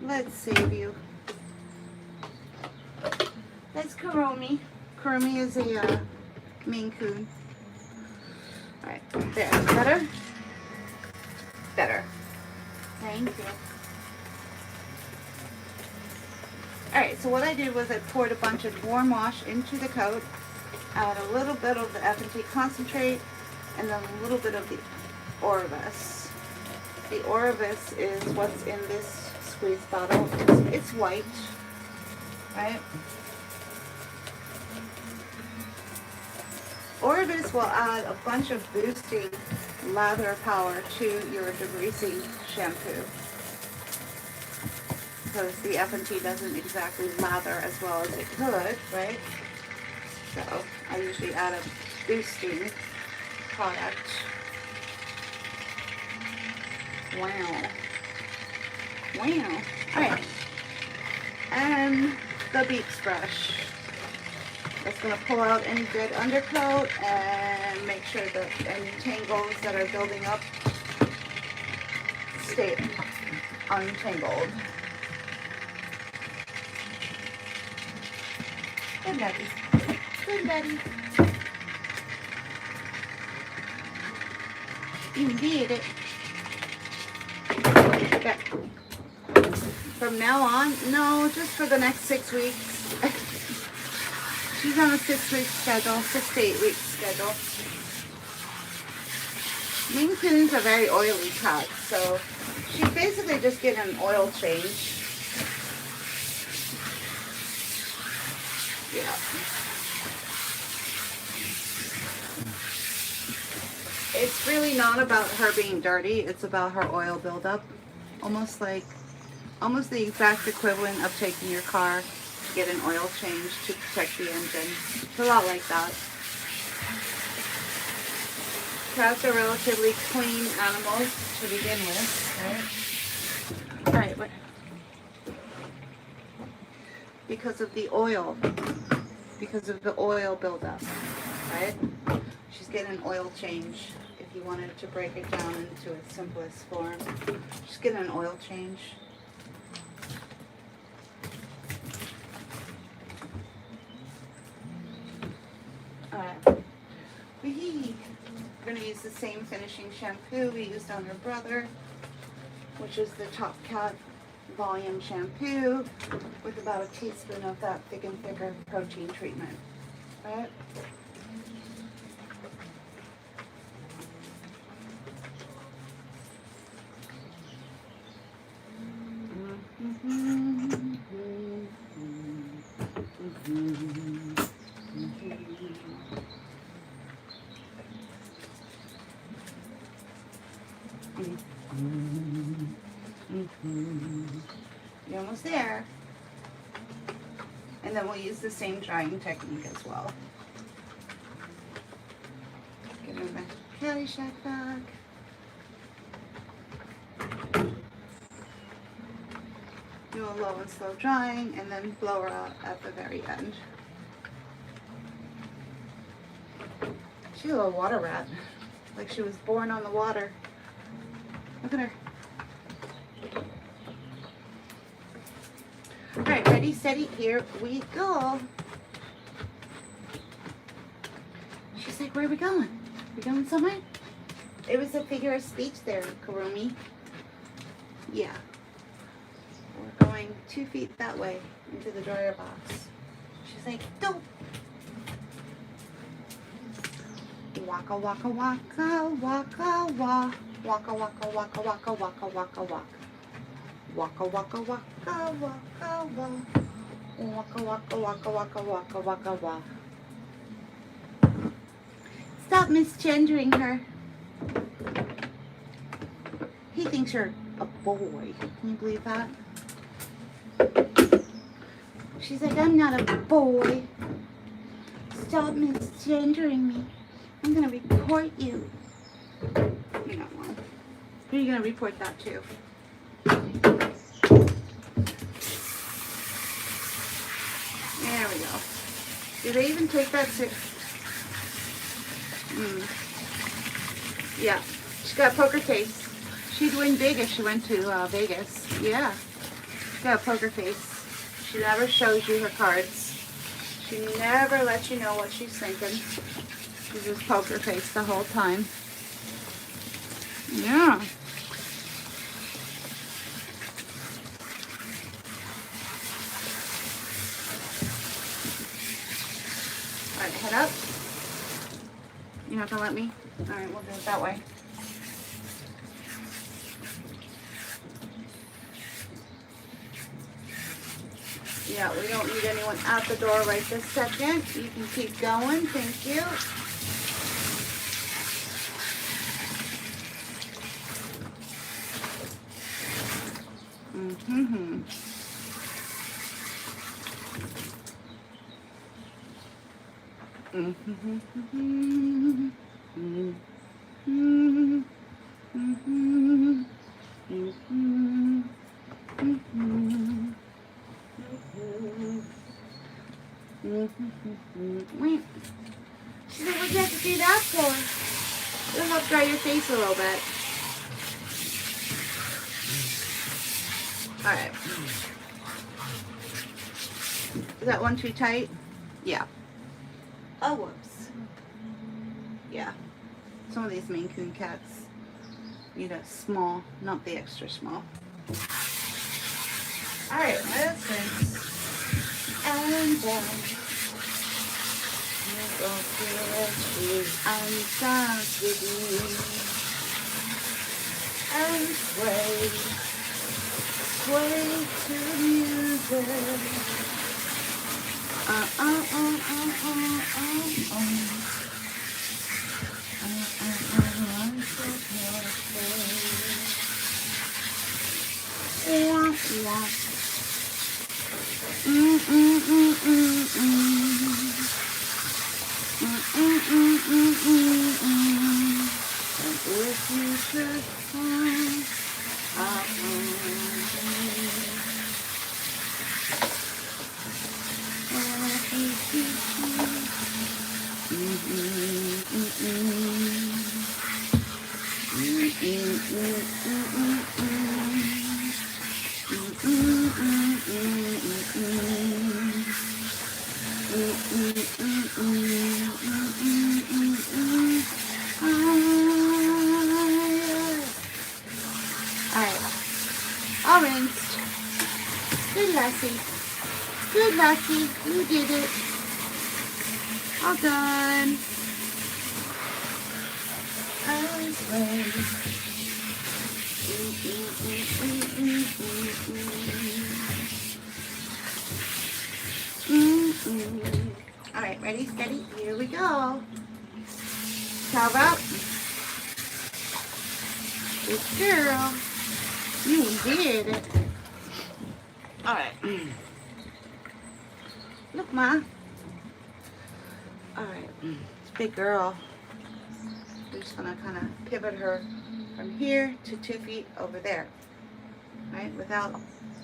Let's save you. That's Kurumi. Kurumi is a Maine Coon. Alright, there. Better? Better. Thank you. Alright, so what I did was I poured a bunch of warm wash into the coat, add a little bit of the F&T concentrate, and then a little bit of the Oravis. The Oravis is what's in this squeeze bottle. It's white, right? Oravis will add a bunch of boosting lather power to your degreasing shampoo, because the F&T doesn't exactly lather as well as it could, right? So I usually add a boosting product. Wow. Wow. Alright. And the Beaks brush. That's going to pull out any dead undercoat and make sure that any tangles that are building up stay untangled. Good Betty. Good Betty. You did it. Okay. From now on, no, just for the next 6 weeks. She's on a 6-week schedule, 6 to 8 week schedule. Maine Coons are very oily cats, so she's basically just getting an oil change. Yeah. It's really not about her being dirty, it's about her oil buildup. Almost the exact equivalent of taking your car to get an oil change to protect the engine. It's a lot like that. Cats are relatively clean animals to begin with, right? Alright, but because of the oil buildup, right? She's getting an oil change. If you wanted to break it down into its simplest form, she's getting an oil change. Alright. We're going to use the same finishing shampoo we used on her brother, which is the Top Cat Volume Shampoo with about a teaspoon of that Thick and Thicker protein treatment. Right? You're almost there. And then we'll use the same drying technique as well. Get her back to Caddyshack bag. Do a low and slow drying and then blow her out at the very end. She's a little water rat. Like she was born on the water. Look at her. Alright, ready, steady, here we go. She's like, where are we going? We going somewhere? It was a figure of speech there, Kurumi. Yeah. We're going 2 feet that way into the dryer box. She's like, go. Waka waka waka waka waka waka waka waka waka waka waka waka waka waka waka waka waka Waka waka waka waka waka waka waka. Stop misgendering her. He thinks you're a boy. Can you believe that? She's like, I'm not a boy. Stop misgendering me. I'm gonna report you. You know, well, who are you gonna report that to? There we go. Do they even take that serious? Yeah, she got a poker face. She'd win big if she went to Vegas. Yeah, she's got a poker face. She never shows you her cards. She never lets you know what she's thinking. She's just poker face the whole time. Yeah. All right, head up. You're not gonna let me? All right, we'll do it that way. Yeah, we don't need anyone at the door right this second. You can keep going. Thank you. She said, what do you have to do that for? It'll help dry your face a little bit. Alright. Is that one too tight? Yeah. Oh, whoops. Yeah. Some of these Maine Coon cats need a small, not the extra small. Alright, let's rinse. And then you go feel it and dance with me. And sway, sway to the music. If you should find all rinsed. Good lassie. Good lassie. You did it. All done. Alright, ready, steady, here we go. Towel up. Good girl. You did it. Alright. Look, Ma. Alright. It's a big girl. We're just going to kind of pivot her from here to 2 feet over there. Right? Without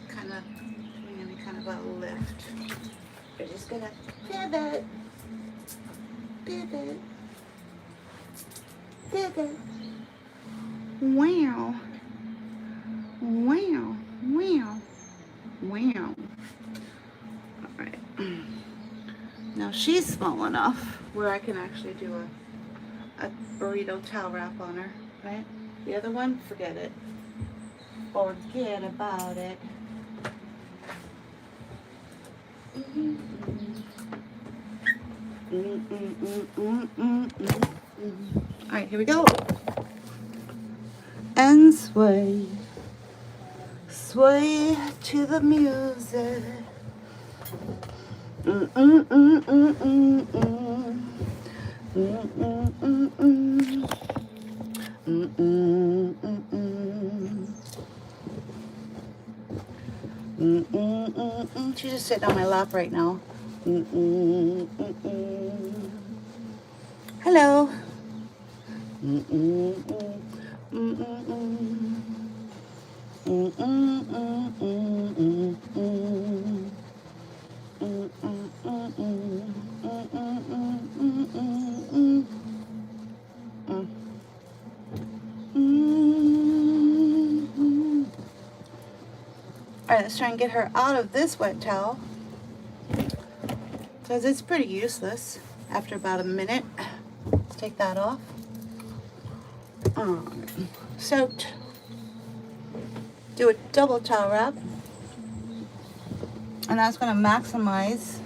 kind of doing any kind of a lift. We're just going to pivot. Pivot. Pivot. Wow. Wow. Wow. Wow. Alright. Now she's small enough where I can actually do a burrito towel wrap on her, right? The other one, forget it. Forget about it. Alright, here we go. And sway. Sway to the music. She's just sitting on my lap right now. Hello. Alright, let's try and get her out of this wet towel, because it's pretty useless after about a minute. Let's take that off. Soaked. Do a double towel wrap, and that's going to maximize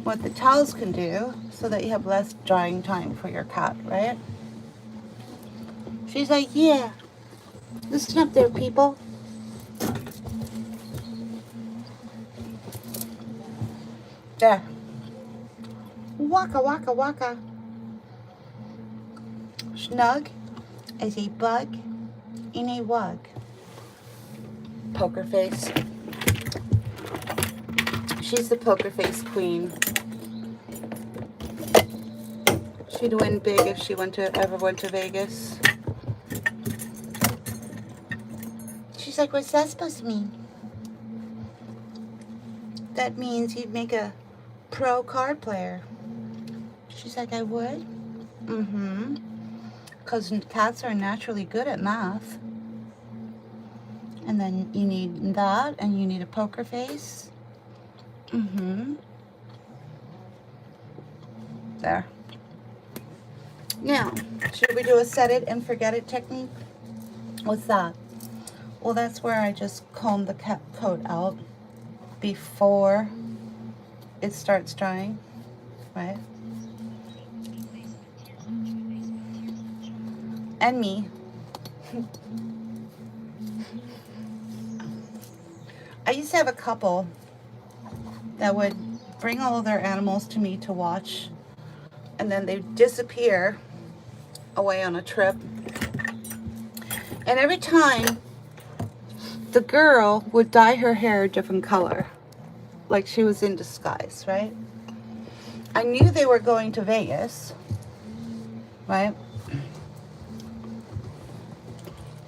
what the towels can do so that you have less drying time for your cat, right? She's like, yeah. Listen up there, people. There. Waka, waka, waka. Snug as a bug in a rug. Poker face. She's the poker face queen. She'd win big if she ever went to Vegas. She's like, what's that supposed to mean? That means you'd make a pro card player. She's like, I would? Because cats are naturally good at math. And then you need that, and you need a poker face. There. Now, should we do a set it and forget it technique? What's that? Well, that's where I just comb the cat coat out before it starts drying, right? And me. I used to have a couple that would bring all of their animals to me to watch, and then they'd disappear away on a trip. And every time the girl would dye her hair a different color, like she was in disguise, right? I knew they were going to Vegas, right?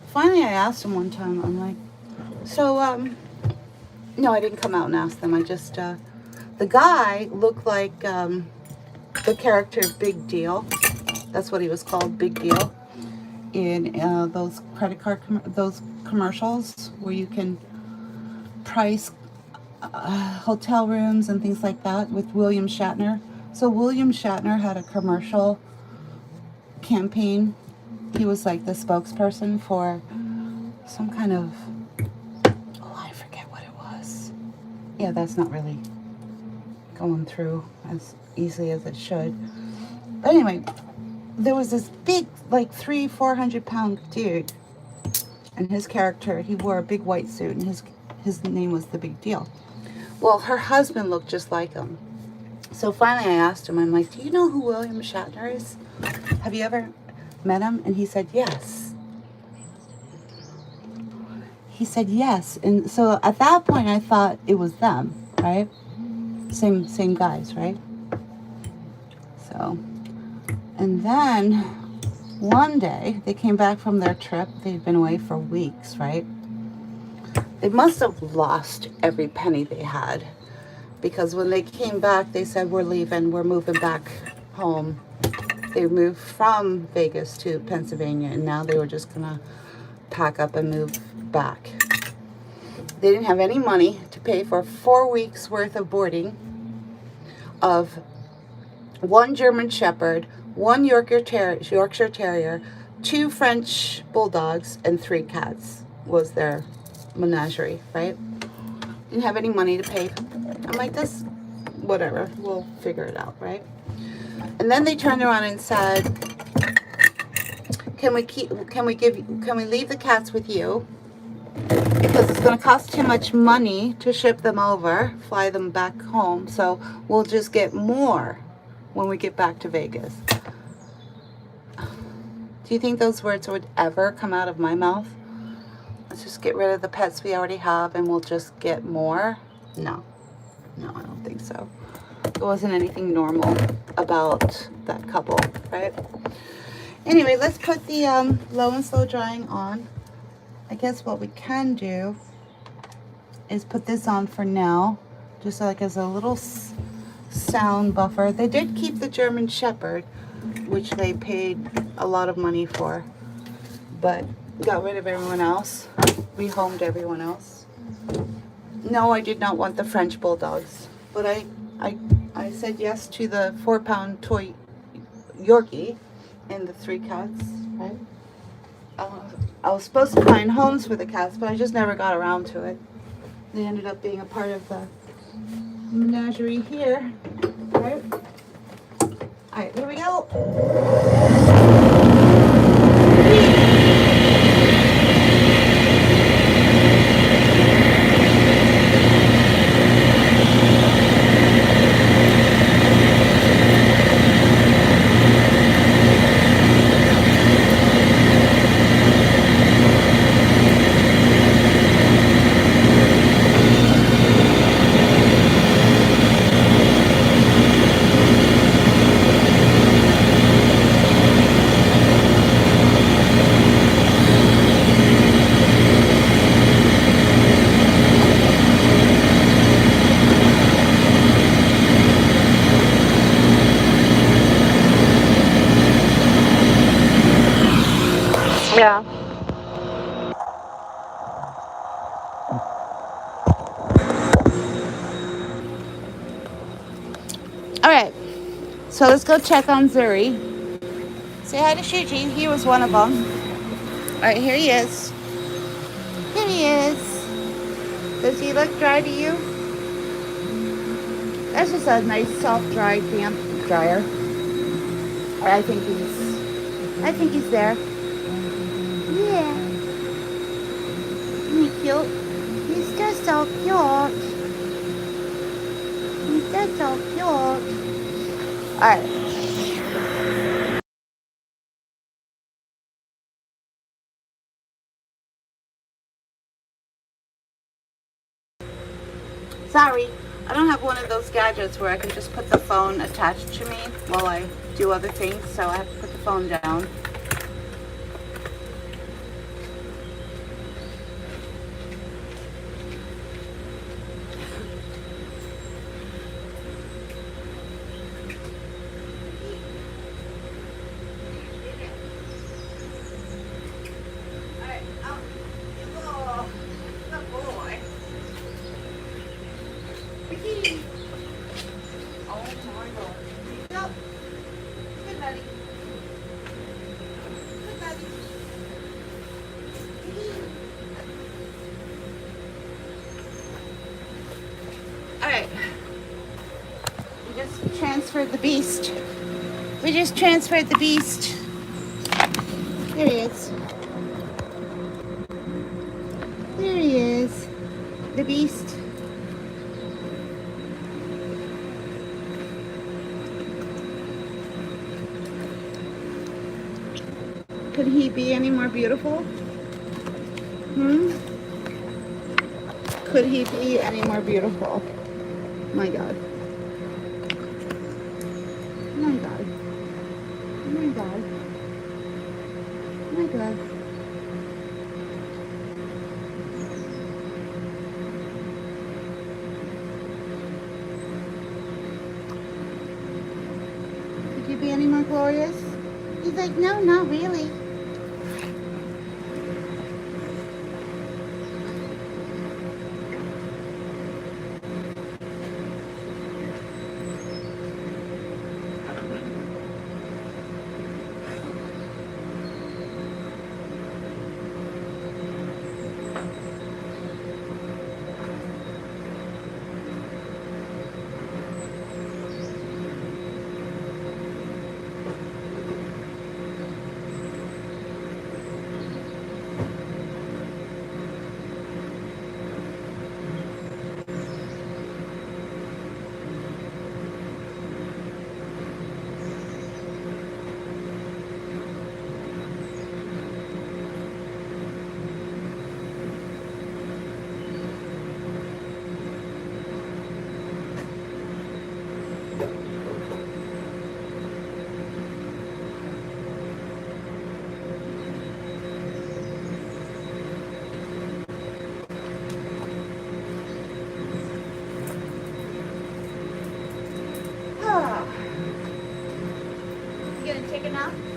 Finally, I asked them one time, I'm like, so, no, I didn't come out and ask them. I just, the guy looked like the character Big Deal. That's what he was called, Big Deal. In those credit card, those commercials where you can price hotel rooms and things like that with William Shatner. So William Shatner had a commercial campaign. He was like the spokesperson for some kind of, oh, I forget what it was. Yeah, that's not really going through as easily as it should. But anyway, there was this big, like 300-400 pound dude, and his character, he wore a big white suit, and his name was the Big Deal. Well, her husband looked just like him. So finally I asked him, I'm like, do you know who William Shatner is? Have you ever met him? And he said, yes. He said, yes. And so at that point I thought it was them, right? Same guys, right? So, and then one day they came back from their trip. They'd been away for weeks, right? They must have lost every penny they had, because when they came back, they said, we're leaving, we're moving back home. They moved from Vegas to Pennsylvania, and now they were just gonna pack up and move back. They didn't have any money to pay for 4 weeks worth of boarding of one German Shepherd, one Yorkshire Terrier, 2 French Bulldogs, and 3 cats was their menagerie, right? Didn't have any money to pay. I'm like, this, whatever, we'll figure it out, right? And then they turned around and said, can we leave the cats with you? because it's going to cost too much money to ship them over, fly them back home. So we'll just get more when we get back to Vegas. Do you think those words would ever come out of my mouth? Let's just get rid of the pets we already have and we'll just get more? No. No, I don't think so. There wasn't anything normal about that couple, right? Anyway, let's put the low and slow drying on. I guess what we can do is put this on for now, just like as a little sound buffer. They did keep the German Shepherd, which they paid a lot of money for, but got rid of everyone else. Rehomed everyone else. No, I did not want the French Bulldogs, but I said yes to the 4-pound toy Yorkie and the 3 cats, right? I was supposed to find homes for the cats, but I just never got around to it. They ended up being a part of the menagerie here, right? Alright, here we go. Yeah. All right. So let's go check on Zuri. Say hi to Shuji. He was one of them. All right, here he is. Here he is. Does he look dry to you? That's just a nice soft, dry, damp dryer. I think he's there. Yeah. Isn't he cute? He's just so cute. He's just so cute. Alright. Sorry, I don't have one of those gadgets where I can just put the phone attached to me while I do other things, so I have to put the phone down. Transferred the beast. We just transferred the beast. There he is. There he is. The beast. Could he be any more beautiful? Could he be any more beautiful? My God. My God. My God. My God. Could you be any more glorious? He's like, no, not really. for now?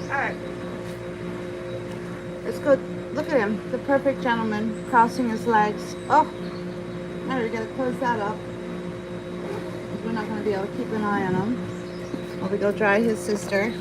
Alright. Let's go. Look at him. The perfect gentleman crossing his legs. Oh, now we gotta close that up. We're not gonna be able to keep an eye on him while we go dry his sister.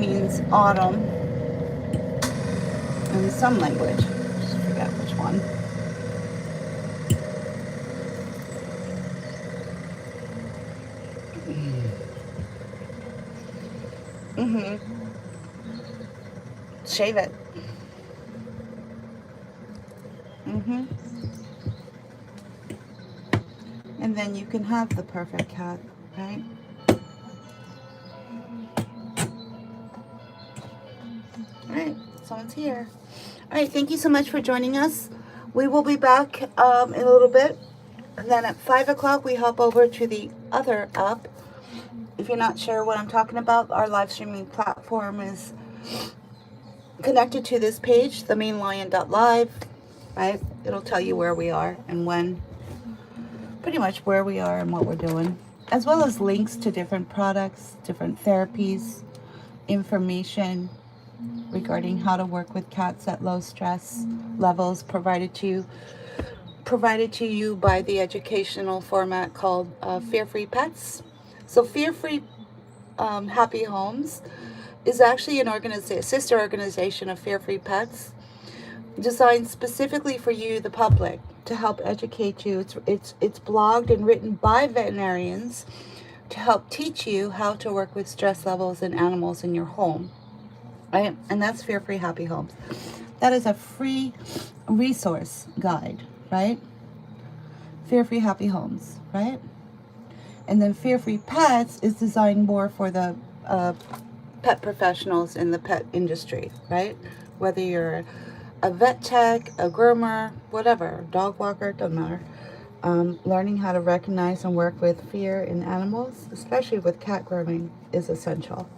means autumn in some language. Just forget which one. Shave it. And then you can have the perfect cat, right? All right, someone's here. All right, thank you so much for joining us. We will be back in a little bit. And then at 5 o'clock, we hop over to the other app. If you're not sure what I'm talking about, our live streaming platform is connected to this page, themainlion.live, right? It'll tell you where we are and when, pretty much where we are and what we're doing, as well as links to different products, different therapies, information regarding how to work with cats at low stress levels provided to you by the educational format called Fear-Free Pets. So Fear-Free Happy Homes is actually an organization, sister organization of Fear-Free Pets, designed specifically for you, the public, to help educate you. It's blogged and written by veterinarians to help teach you how to work with stress levels in animals in your home, right? And that's Fear-Free Happy Homes. That is a free resource guide, right? Fear-Free Happy Homes, right? And then Fear-Free Pets is designed more for the pet professionals in the pet industry, right? Whether you're a vet tech, a groomer, whatever, dog walker, doesn't matter. Learning how to recognize and work with fear in animals, especially with cat grooming, is essential.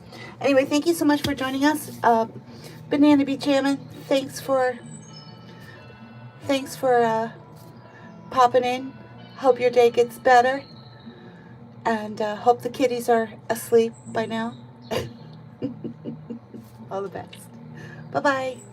Anyway, thank you so much for joining us. Banana Bee Jammin', thanks for popping in. Hope your day gets better. And hope the kitties are asleep by now. All the best. Bye-bye.